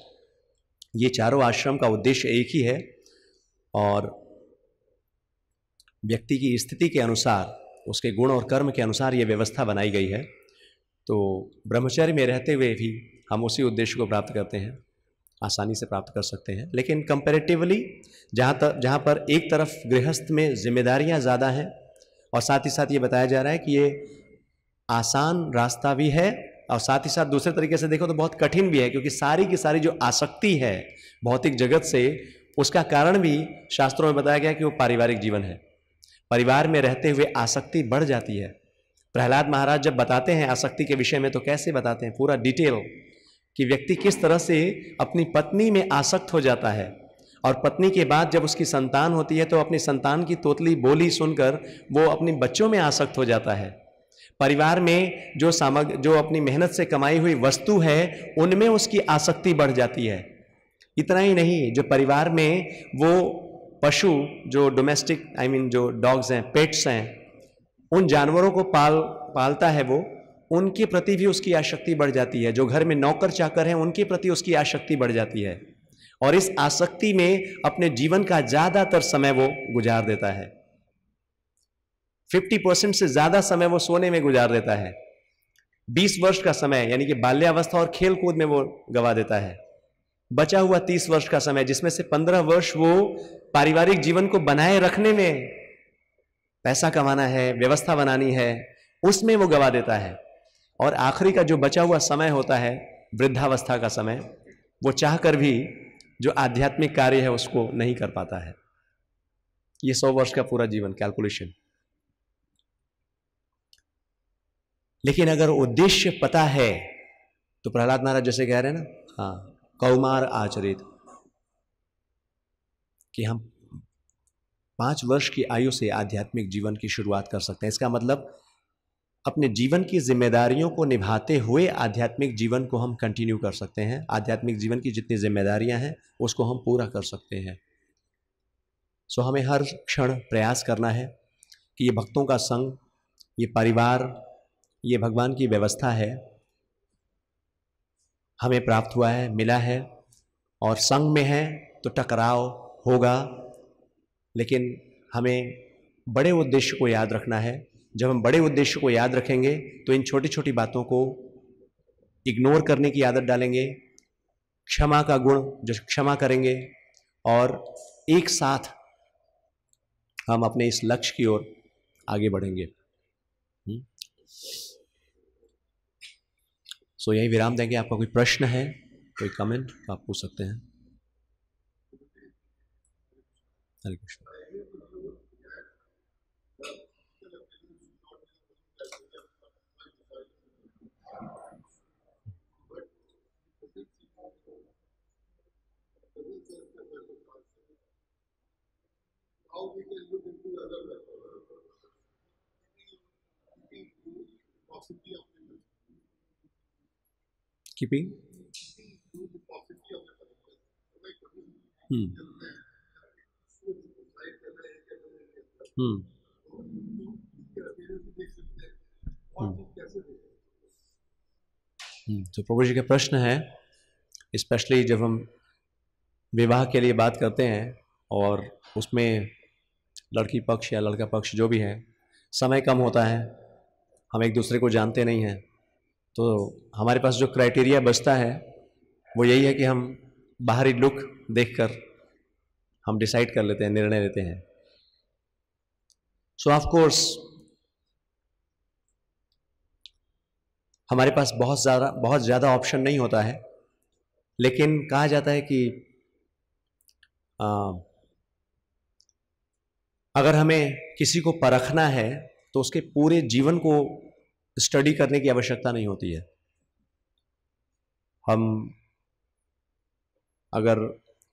ये चारों आश्रम का उद्देश्य एक ही है, और व्यक्ति की स्थिति के अनुसार, उसके गुण और कर्म के अनुसार ये व्यवस्था बनाई गई है। तो ब्रह्मचर्य में रहते हुए भी हम उसी उद्देश्य को प्राप्त करते हैं, आसानी से प्राप्त कर सकते हैं। लेकिन कंपैरेटिवली जहाँ पर एक तरफ गृहस्थ में जिम्मेदारियाँ ज़्यादा हैं, और साथ ही साथ ये बताया जा रहा है कि ये आसान रास्ता भी है, और साथ ही साथ दूसरे तरीके से देखो तो बहुत कठिन भी है, क्योंकि सारी की सारी जो आसक्ति है भौतिक जगत से, उसका कारण भी शास्त्रों में बताया गया कि वो पारिवारिक जीवन है। परिवार में रहते हुए आसक्ति बढ़ जाती है। प्रहलाद महाराज जब बताते हैं आसक्ति के विषय में तो कैसे बताते हैं पूरा डिटेल, कि व्यक्ति किस तरह से अपनी पत्नी में आसक्त हो जाता है, और पत्नी के बाद जब उसकी संतान होती है तो अपनी संतान की तोतली बोली सुनकर वो अपने बच्चों में आसक्त हो जाता है। परिवार में जो अपनी मेहनत से कमाई हुई वस्तु है उनमें उसकी आसक्ति बढ़ जाती है। इतना ही नहीं, जो परिवार में वो पशु, जो डोमेस्टिक जो डॉग्स हैं, पेट्स हैं, उन जानवरों को पालता है वो, उनके प्रति भी उसकी आसक्ति बढ़ जाती है। जो घर में नौकर चाकर हैं उनके प्रति उसकी आसक्ति बढ़ जाती है, और इस आसक्ति में अपने जीवन का ज्यादातर समय वो गुजार देता है। 50% से ज्यादा समय वो सोने में गुजार देता है। 20 वर्ष का समय यानी कि बाल्यावस्था और खेल कूद में वो गवा देता है। बचा हुआ 30 वर्ष का समय, जिसमें से 15 वर्ष वो पारिवारिक जीवन को बनाए रखने में, पैसा कमाना है, व्यवस्था बनानी है, उसमें वो गवा देता है। और आखिरी का जो बचा हुआ समय होता है, वृद्धावस्था का समय, वो चाहकर भी जो आध्यात्मिक कार्य है उसको नहीं कर पाता है। ये 100 वर्ष का पूरा जीवन कैलकुलेशन। लेकिन अगर उद्देश्य पता है तो प्रहलाद महाराज जैसे कह रहे हैं ना, हाँ, कौमार आचरित, कि हम 5 वर्ष की आयु से आध्यात्मिक जीवन की शुरुआत कर सकते हैं। इसका मतलब अपने जीवन की जिम्मेदारियों को निभाते हुए आध्यात्मिक जीवन को हम कंटिन्यू कर सकते हैं। आध्यात्मिक जीवन की जितनी जिम्मेदारियां हैं उसको हम पूरा कर सकते हैं। सो हमें हर क्षण प्रयास करना है कि ये भक्तों का संग, ये परिवार, ये भगवान की व्यवस्था है, हमें प्राप्त हुआ है, मिला है, और संग में है तो टकराव होगा, लेकिन हमें बड़े उद्देश्य को याद रखना है। जब हम बड़े उद्देश्य को याद रखेंगे तो इन छोटी छोटी बातों को इग्नोर करने की आदत डालेंगे, क्षमा का गुण जो क्षमा करेंगे, और एक साथ हम अपने इस लक्ष्य की ओर आगे बढ़ेंगे। सो यही विराम देंगे। आपका कोई प्रश्न है, कोई कमेंट, तो आप पूछ सकते हैं। हरे कृष्ण। Keeping तो प्रभु जी का प्रश्न है, स्पेशली जब हम विवाह के लिए बात करते हैं और उसमें लड़की पक्ष या लड़का पक्ष जो भी है, समय कम होता है, हम एक दूसरे को जानते नहीं हैं, तो हमारे पास जो क्राइटेरिया बचता है वो यही है कि हम बाहरी लुक देखकर हम डिसाइड कर लेते हैं, निर्णय लेते हैं। सो ऑफ कोर्स हमारे पास बहुत ज़्यादा ऑप्शन नहीं होता है, लेकिन कहा जाता है कि अगर हमें किसी को परखना है तो उसके पूरे जीवन को स्टडी करने की आवश्यकता नहीं होती है। हम अगर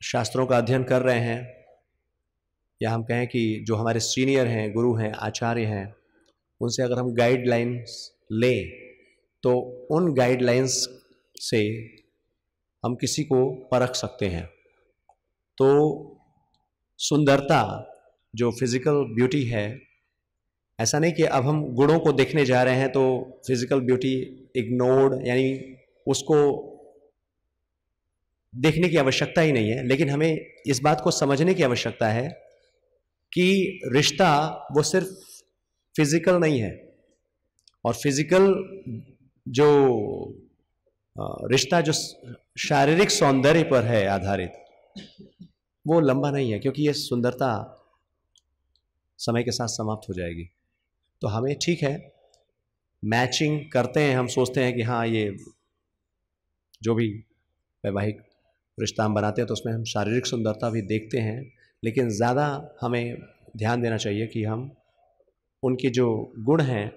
शास्त्रों का अध्ययन कर रहे हैं, या हम कहें कि जो हमारे सीनियर हैं, गुरु हैं, आचार्य हैं, उनसे अगर हम गाइडलाइंस लें तो उन गाइडलाइंस से हम किसी को परख सकते हैं। तो सुंदरता, जो फिजिकल ब्यूटी है, ऐसा नहीं कि अब हम गुणों को देखने जा रहे हैं तो फिजिकल ब्यूटी इग्नोर्ड, यानी उसको देखने की आवश्यकता ही नहीं है। लेकिन हमें इस बात को समझने की आवश्यकता है कि रिश्ता वो सिर्फ फिजिकल नहीं है, और फिजिकल जो रिश्ता जो शारीरिक सौंदर्य पर है आधारित, वो लंबा नहीं है, क्योंकि ये सुंदरता समय के साथ समाप्त हो जाएगी। तो हमें ठीक है, मैचिंग करते हैं, हम सोचते हैं कि हाँ, ये जो भी वैवाहिक रिश्ता हम बनाते हैं तो उसमें हम शारीरिक सुंदरता भी देखते हैं, लेकिन ज़्यादा हमें ध्यान देना चाहिए कि हम उनके जो गुण हैं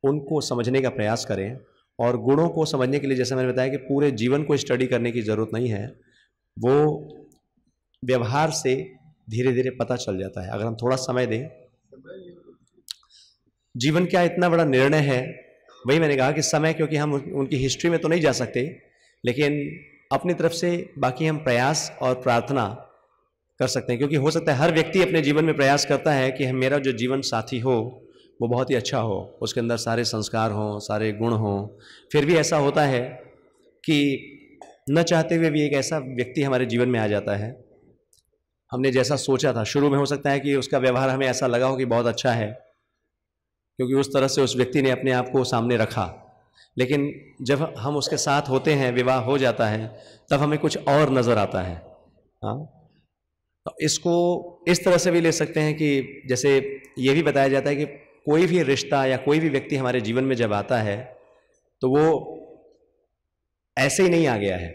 उनको समझने का प्रयास करें। और गुणों को समझने के लिए, जैसे मैंने बताया कि पूरे जीवन को स्टडी करने की ज़रूरत नहीं है, वो व्यवहार से धीरे धीरे पता चल जाता है अगर हम थोड़ा समय दें। जीवन क्या इतना बड़ा निर्णय है, वही मैंने कहा कि समय, क्योंकि हम उनकी हिस्ट्री में तो नहीं जा सकते, लेकिन अपनी तरफ से बाकी हम प्रयास और प्रार्थना कर सकते हैं। क्योंकि हो सकता है हर व्यक्ति अपने जीवन में प्रयास करता है कि मेरा जो जीवन साथी हो वो बहुत ही अच्छा हो, उसके अंदर सारे संस्कार हों, सारे गुण हों। फिर भी ऐसा होता है कि न चाहते हुए भी एक ऐसा व्यक्ति हमारे जीवन में आ जाता है, हमने जैसा सोचा था शुरू में, हो सकता है कि उसका व्यवहार हमें ऐसा लगा हो कि बहुत अच्छा है, क्योंकि उस तरह से उस व्यक्ति ने अपने आप को सामने रखा। लेकिन जब हम उसके साथ होते हैं, विवाह हो जाता है, तब हमें कुछ और नज़र आता है। हाँ, तो इसको इस तरह से भी ले सकते हैं कि जैसे ये भी बताया जाता है कि कोई भी रिश्ता या कोई भी व्यक्ति हमारे जीवन में जब आता है तो वो ऐसे ही नहीं आ गया है,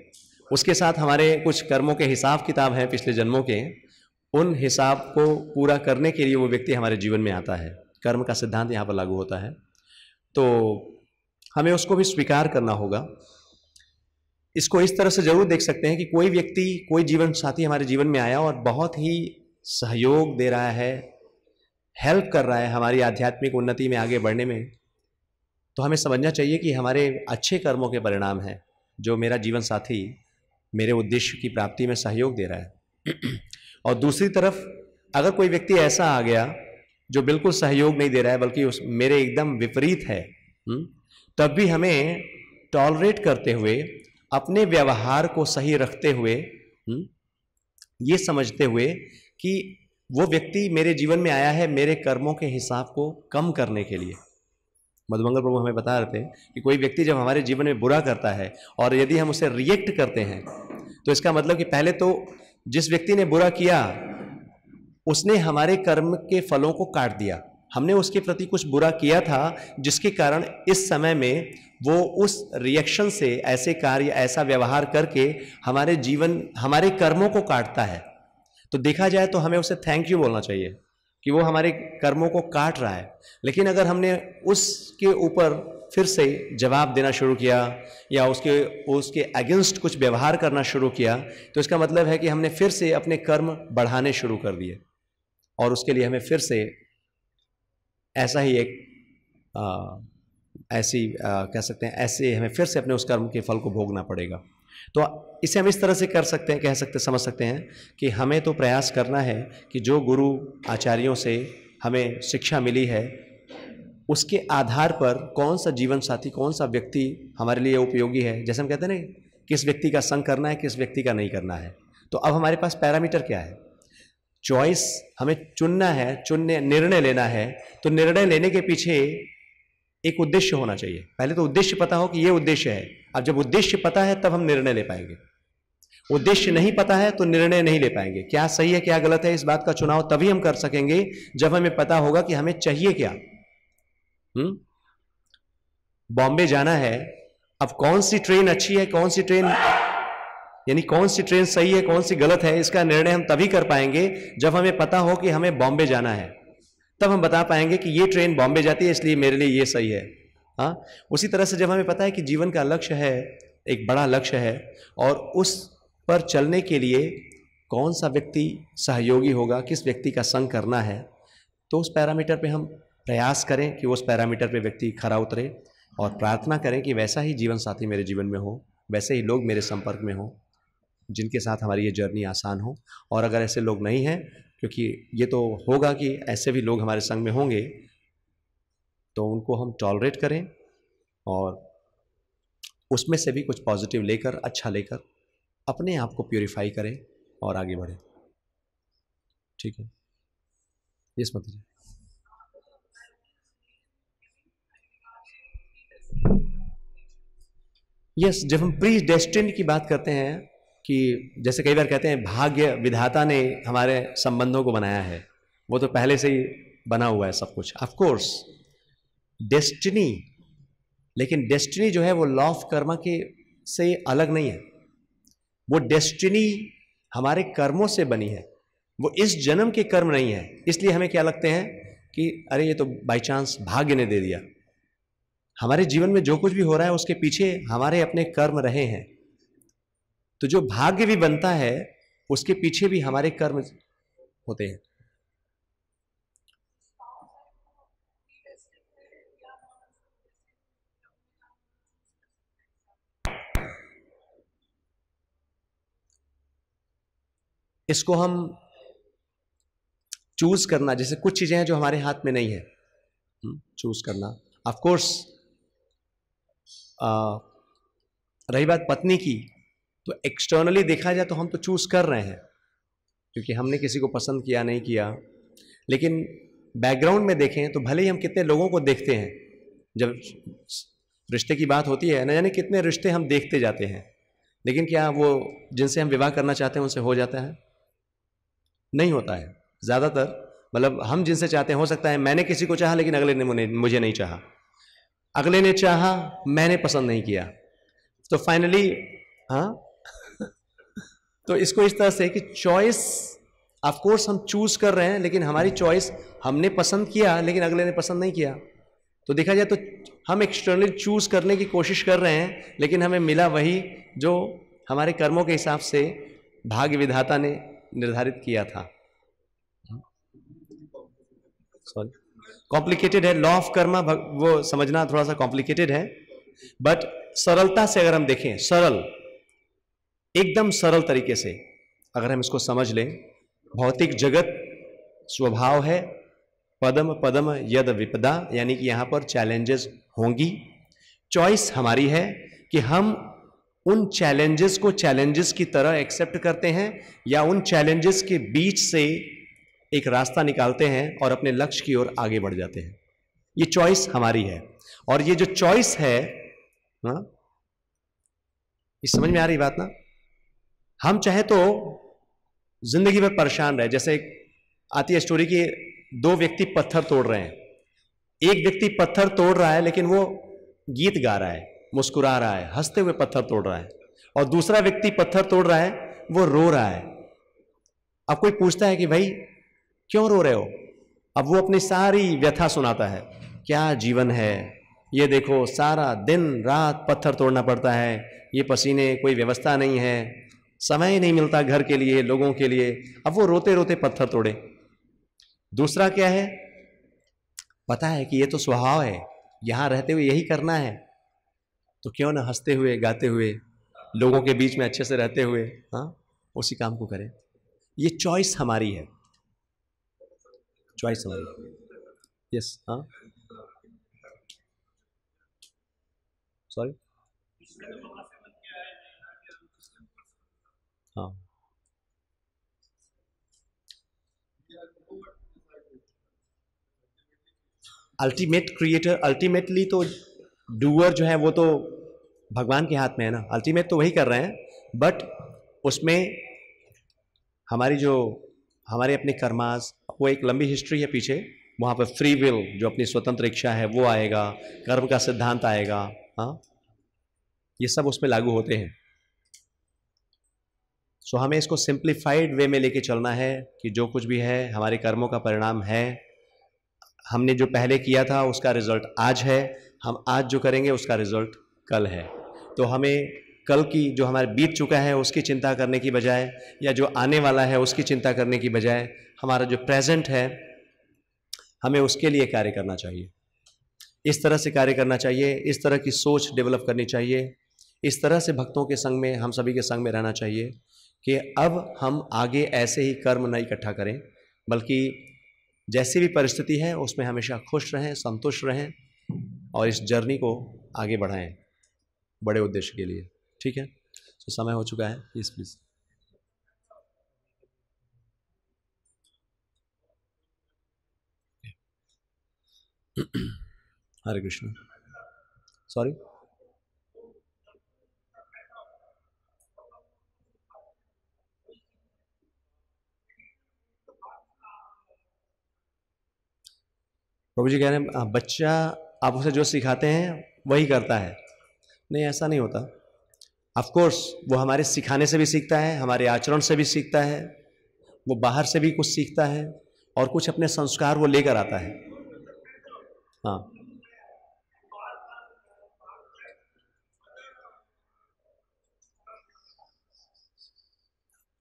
उसके साथ हमारे कुछ कर्मों के हिसाब किताब हैं पिछले जन्मों के, उन हिसाब को पूरा करने के लिए वो व्यक्ति हमारे जीवन में आता है। कर्म का सिद्धांत यहाँ पर लागू होता है, तो हमें उसको भी स्वीकार करना होगा। इसको इस तरह से जरूर देख सकते हैं कि कोई व्यक्ति, कोई जीवन साथी हमारे जीवन में आया और बहुत ही सहयोग दे रहा है, हेल्प कर रहा है हमारी आध्यात्मिक उन्नति में आगे बढ़ने में, तो हमें समझना चाहिए कि हमारे अच्छे कर्मों के परिणाम हैं जो मेरा जीवन साथी मेरे उद्देश्य की प्राप्ति में सहयोग दे रहा है। और दूसरी तरफ अगर कोई व्यक्ति ऐसा आ गया जो बिल्कुल सहयोग नहीं दे रहा है, बल्कि उस मेरे एकदम विपरीत है, तब भी हमें टॉलरेट करते हुए, अपने व्यवहार को सही रखते हुए, ये समझते हुए कि वो व्यक्ति मेरे जीवन में आया है मेरे कर्मों के हिसाब को कम करने के लिए। मधुमंगल प्रभु हमें बता रहे थे कि कोई व्यक्ति जब हमारे जीवन में बुरा करता है और यदि हम उसे रिएक्ट करते हैं, तो इसका मतलब कि पहले तो जिस व्यक्ति ने बुरा किया उसने हमारे कर्म के फलों को काट दिया। हमने उसके प्रति कुछ बुरा किया था जिसके कारण इस समय में वो उस रिएक्शन से, ऐसे कार्य, ऐसा व्यवहार करके हमारे जीवन, हमारे कर्मों को काटता है। तो देखा जाए तो हमें उसे थैंक यू बोलना चाहिए कि वो हमारे कर्मों को काट रहा है। लेकिन अगर हमने उसके ऊपर फिर से जवाब देना शुरू किया या उसके अगेंस्ट कुछ व्यवहार करना शुरू किया, तो इसका मतलब है कि हमने फिर से अपने कर्म बढ़ाने शुरू कर दिए, और उसके लिए हमें फिर से ऐसा ही एक कह सकते हैं, ऐसे हमें फिर से अपने उस कर्म के फल को भोगना पड़ेगा। तो इसे हम इस तरह से कर सकते हैं, समझ सकते हैं कि हमें तो प्रयास करना है कि जो गुरु आचार्यों से हमें शिक्षा मिली है उसके आधार पर कौन सा जीवन साथी, कौन सा व्यक्ति हमारे लिए उपयोगी है। जैसे हम कहते हैं ना, किस व्यक्ति का संग करना है, किस व्यक्ति का नहीं करना है। तो अब हमारे पास पैरामीटर क्या है, चॉइस, हमें चुनना है, निर्णय लेना है। तो निर्णय लेने के पीछे एक उद्देश्य होना चाहिए। पहले तो उद्देश्य पता हो कि ये उद्देश्य है। अब जब उद्देश्य पता है तब हम निर्णय ले पाएंगे। उद्देश्य नहीं पता है तो निर्णय नहीं ले पाएंगे। क्या सही है क्या गलत है, इस बात का चुनाव तभी हम कर सकेंगे जब हमें पता होगा कि हमें चाहिए क्या। बॉम्बे जाना है, अब कौन सी ट्रेन अच्छी है, कौन सी ट्रेन यानी कौन सी ट्रेन सही है, कौन सी गलत है, इसका निर्णय हम तभी कर पाएंगे जब हमें पता हो कि हमें बॉम्बे जाना है। तब हम बता पाएंगे कि ये ट्रेन बॉम्बे जाती है इसलिए मेरे लिए ये सही है। हाँ, उसी तरह से जब हमें पता है कि जीवन का लक्ष्य है, एक बड़ा लक्ष्य है, और उस पर चलने के लिए कौन सा व्यक्ति सहयोगी होगा, किस व्यक्ति का संग करना है, तो उस पैरामीटर पे हम प्रयास करें कि उस पैरामीटर पे व्यक्ति खरा उतरे, और प्रार्थना करें कि वैसा ही जीवन साथी मेरे जीवन में हो, वैसे ही लोग मेरे संपर्क में हो जिनके साथ हमारी ये जर्नी आसान हो। और अगर ऐसे लोग नहीं हैं, क्योंकि ये तो होगा कि ऐसे भी लोग हमारे संग में होंगे, तो उनको हम टॉलरेट करें और उसमें से भी कुछ पॉजिटिव लेकर, अच्छा लेकर अपने आप को प्यूरिफाई करें और आगे बढ़ें। ठीक है, यस मतलब यस, जब हम प्री डेस्टिन्ड की बात करते हैं कि जैसे कई बार कहते हैं भाग्य विधाता ने हमारे संबंधों को बनाया है, वो तो पहले से ही बना हुआ है सब कुछ, ऑफ कोर्स डेस्टिनी। लेकिन डेस्टिनी जो है वो लॉ ऑफ कर्मा के से अलग नहीं है। वो डेस्टिनी हमारे कर्मों से बनी है, वो इस जन्म के कर्म नहीं है। इसलिए हमें क्या लगते हैं कि अरे ये तो बाई चांस भाग्य ने दे दिया। हमारे जीवन में जो कुछ भी हो रहा है उसके पीछे हमारे अपने कर्म रहे हैं। तो जो भाग्य भी बनता है उसके पीछे भी हमारे कर्म होते हैं। इसको हम चूज करना, जैसे कुछ चीजें हैं जो हमारे हाथ में नहीं है, चूज करना। ऑफ कोर्स रही बात पत्नी की, तो एक्सटर्नली देखा जाए तो हम तो चूज कर रहे हैं क्योंकि हमने किसी को पसंद किया नहीं किया। लेकिन बैकग्राउंड में देखें तो भले ही हम कितने लोगों को देखते हैं, जब रिश्ते की बात होती है न जाने कितने रिश्ते हम देखते जाते हैं, लेकिन क्या वो जिनसे हम विवाह करना चाहते हैं उनसे हो जाता है? नहीं होता है ज़्यादातर। मतलब हम जिनसे चाहते हैं, हो सकता है मैंने किसी को चाहा लेकिन अगले ने मुझे नहीं चाहा, अगले ने चाहा मैंने पसंद नहीं किया, तो फाइनली हाँ तो इसको इस तरह से कि चॉइस, ऑफ कोर्स हम चूज कर रहे हैं, लेकिन हमारी चॉइस हमने पसंद किया लेकिन अगले ने पसंद नहीं किया। तो देखा जाए तो हम एक्सटर्नली चूज करने की कोशिश कर रहे हैं, लेकिन हमें मिला वही जो हमारे कर्मों के हिसाब से भाग्य विधाता ने निर्धारित किया था। सॉरी, कॉम्प्लिकेटेड है लॉ ऑफ कर्मा, वो समझना थोड़ा सा कॉम्प्लिकेटेड है, बट सरलता से अगर हम देखें, सरल, एकदम सरल तरीके से अगर हम इसको समझ लें, भौतिक जगत स्वभाव है पदम पदम यद विपदा, यानी कि यहां पर चैलेंजेस होंगी। चॉइस हमारी है कि हम उन चैलेंजेस को चैलेंजेस की तरह एक्सेप्ट करते हैं या उन चैलेंजेस के बीच से एक रास्ता निकालते हैं और अपने लक्ष्य की ओर आगे बढ़ जाते हैं। ये चॉइस हमारी है। और ये जो चॉइस है, ये समझ में आ रही बात ना? हम चाहे तो जिंदगी भर परेशान रहे, जैसे आती है स्टोरी कि दो व्यक्ति पत्थर तोड़ रहे हैं। एक व्यक्ति पत्थर तोड़ रहा है लेकिन वो गीत गा रहा है, मुस्कुरा रहा है, हंसते हुए पत्थर तोड़ रहा है, और दूसरा व्यक्ति पत्थर तोड़ रहा है, वो रो रहा है। अब कोई पूछता है कि भाई क्यों रो रहे हो? अब वो अपनी सारी व्यथा सुनाता है, क्या जीवन है, ये देखो सारा दिन रात पत्थर तोड़ना पड़ता है, ये पसीने, कोई व्यवस्था नहीं है, समय नहीं मिलता घर के लिए, लोगों के लिए। अब वो रोते रोते पत्थर तोड़े। दूसरा क्या है, पता है कि ये तो स्वभाव है, यहां रहते हुए यही करना है, तो क्यों ना हंसते हुए गाते हुए लोगों के बीच में अच्छे से रहते हुए उसी काम को करें। ये चॉइस हमारी है, चॉइस हमारी। यस, हाँ, सॉरी, हाँ, अल्टीमेट क्रिएटर, अल्टीमेटली तो डूअर जो है वो तो भगवान के हाथ में है ना, अल्टीमेट तो वही कर रहे हैं, बट उसमें हमारे अपने कर्मास, वो एक लंबी हिस्ट्री है पीछे, वहाँ पर फ्री विल जो अपनी स्वतंत्र इच्छा है वो आएगा, कर्म का सिद्धांत आएगा, हाँ, ये सब उसमें लागू होते हैं। सो हमें इसको सिंप्लीफाइड वे में लेके चलना है कि जो कुछ भी है हमारे कर्मों का परिणाम है, हमने जो पहले किया था उसका रिजल्ट आज है, हम आज जो करेंगे उसका रिजल्ट कल है। तो हमें कल की जो हमारे बीत चुका है उसकी चिंता करने की बजाय, या जो आने वाला है उसकी चिंता करने की बजाय, हमारा जो प्रेजेंट है हमें उसके लिए कार्य करना चाहिए। इस तरह से कार्य करना चाहिए, इस तरह की सोच डेवलप करनी चाहिए, इस तरह से भक्तों के संग में, हम सभी के संग में रहना चाहिए कि अब हम आगे ऐसे ही कर्म न इकट्ठा करें, बल्कि जैसी भी परिस्थिति है उसमें हमेशा खुश रहें, संतुष्ट रहें और इस जर्नी को आगे बढ़ाएं बड़े उद्देश्य के लिए। ठीक है, तो समय हो चुका है, प्लीज। हरे कृष्ण। सॉरी, प्रभु जी कह रहे हैं बच्चा आप उसे जो सिखाते हैं वही करता है। नहीं, ऐसा नहीं होता। ऑफ कोर्स वो हमारे सिखाने से भी सीखता है, हमारे आचरण से भी सीखता है, वो बाहर से भी कुछ सीखता है और कुछ अपने संस्कार वो लेकर आता है। हाँ,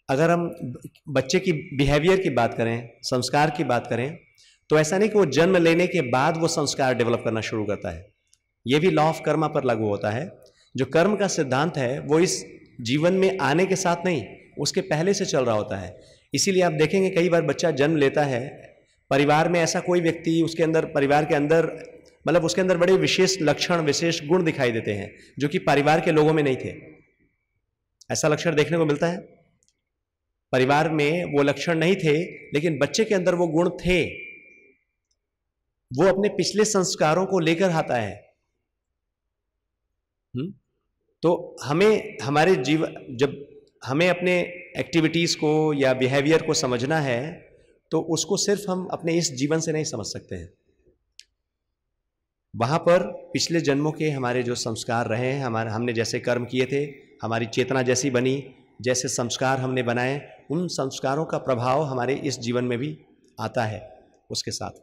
अगर हम बच्चे की बिहेवियर की बात करें, संस्कार की बात करें, तो ऐसा नहीं कि वो जन्म लेने के बाद वो संस्कार डेवलप करना शुरू करता है। ये भी लॉ ऑफ कर्मा पर लागू होता है। जो कर्म का सिद्धांत है वो इस जीवन में आने के साथ नहीं, उसके पहले से चल रहा होता है। इसीलिए आप देखेंगे कई बार बच्चा जन्म लेता है, परिवार में ऐसा कोई व्यक्ति उसके अंदर, परिवार के अंदर, मतलब उसके अंदर बड़े विशेष लक्षण, विशेष गुण दिखाई देते हैं जो कि परिवार के लोगों में नहीं थे। ऐसा लक्षण देखने को मिलता है। परिवार में वो लक्षण नहीं थे लेकिन बच्चे के अंदर वो गुण थे। वो अपने पिछले संस्कारों को लेकर आता है। तो हमें हमारे जीवन, जब हमें अपने एक्टिविटीज को या बिहेवियर को समझना है तो उसको सिर्फ हम अपने इस जीवन से नहीं समझ सकते हैं। वहां पर पिछले जन्मों के हमारे जो संस्कार रहे हैं, हमने जैसे कर्म किए थे, हमारी चेतना जैसी बनी, जैसे संस्कार हमने बनाए, उन संस्कारों का प्रभाव हमारे इस जीवन में भी आता है उसके साथ।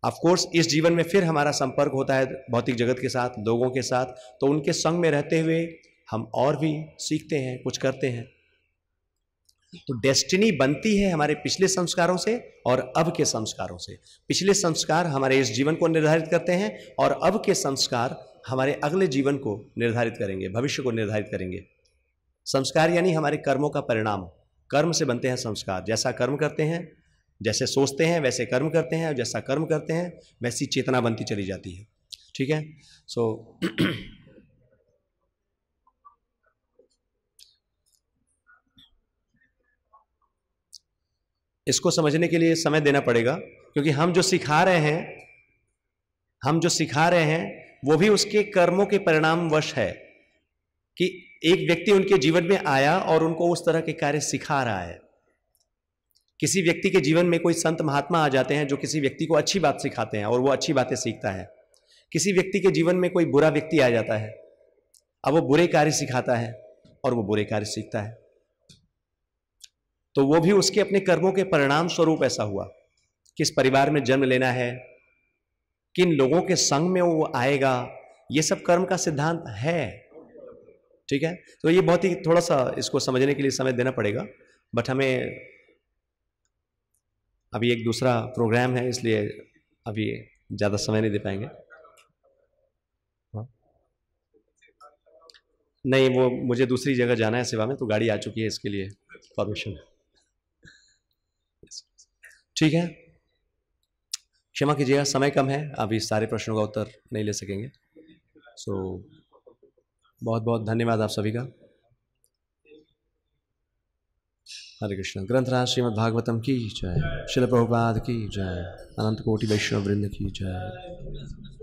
ऑफ कोर्स इस जीवन में फिर हमारा संपर्क होता है भौतिक जगत के साथ, लोगों के साथ, तो उनके संग में रहते हुए हम और भी सीखते हैं, कुछ करते हैं। तो डेस्टिनी बनती है हमारे पिछले संस्कारों से और अब के संस्कारों से। पिछले संस्कार हमारे इस जीवन को निर्धारित करते हैं और अब के संस्कार हमारे अगले जीवन को निर्धारित करेंगे, भविष्य को निर्धारित करेंगे। संस्कार यानी हमारे कर्मों का परिणाम। कर्म से बनते हैं संस्कार। जैसा कर्म करते हैं, जैसे सोचते हैं वैसे कर्म करते हैं, और जैसा कर्म करते हैं वैसी चेतना बनती चली जाती है। ठीक है, सो इसको समझने के लिए समय देना पड़ेगा, क्योंकि हम जो सिखा रहे हैं वो भी उसके कर्मों के परिणाम वश है कि एक व्यक्ति उनके जीवन में आया और उनको उस तरह के कार्य सिखा रहा है। किसी व्यक्ति के जीवन में कोई संत महात्मा आ जाते हैं जो किसी व्यक्ति को अच्छी बात सिखाते हैं और वो अच्छी बातें सीखता है। किसी व्यक्ति के जीवन में कोई बुरा व्यक्ति आ जाता है, अब वो बुरे कार्य सिखाता है और वो बुरे कार्य सीखता है। तो वो भी उसके अपने कर्मों के परिणाम स्वरूप ऐसा हुआ। किस परिवार में जन्म लेना है, किन लोगों के संग में वो आएगा, ये सब कर्म का सिद्धांत है। ठीक है, तो ये बहुत ही थोड़ा सा इसको समझने के लिए समय देना पड़ेगा। बट हमें अभी एक दूसरा प्रोग्राम है, इसलिए अभी ज़्यादा समय नहीं दे पाएंगे। हाँ? नहीं, वो मुझे दूसरी जगह जाना है सेवा में, तो गाड़ी आ चुकी है इसके लिए परमिशन। ठीक है, क्षमा कीजिएगा, समय कम है, अभी सारे प्रश्नों का उत्तर नहीं ले सकेंगे। सो बहुत बहुत धन्यवाद आप सभी का। हरे कृष्ण। ग्रंथराज श्रीमद् भागवतम की जय, शिल प्रभुपाद की जय, अनंत कोटि वैष्णव वृंद की जय।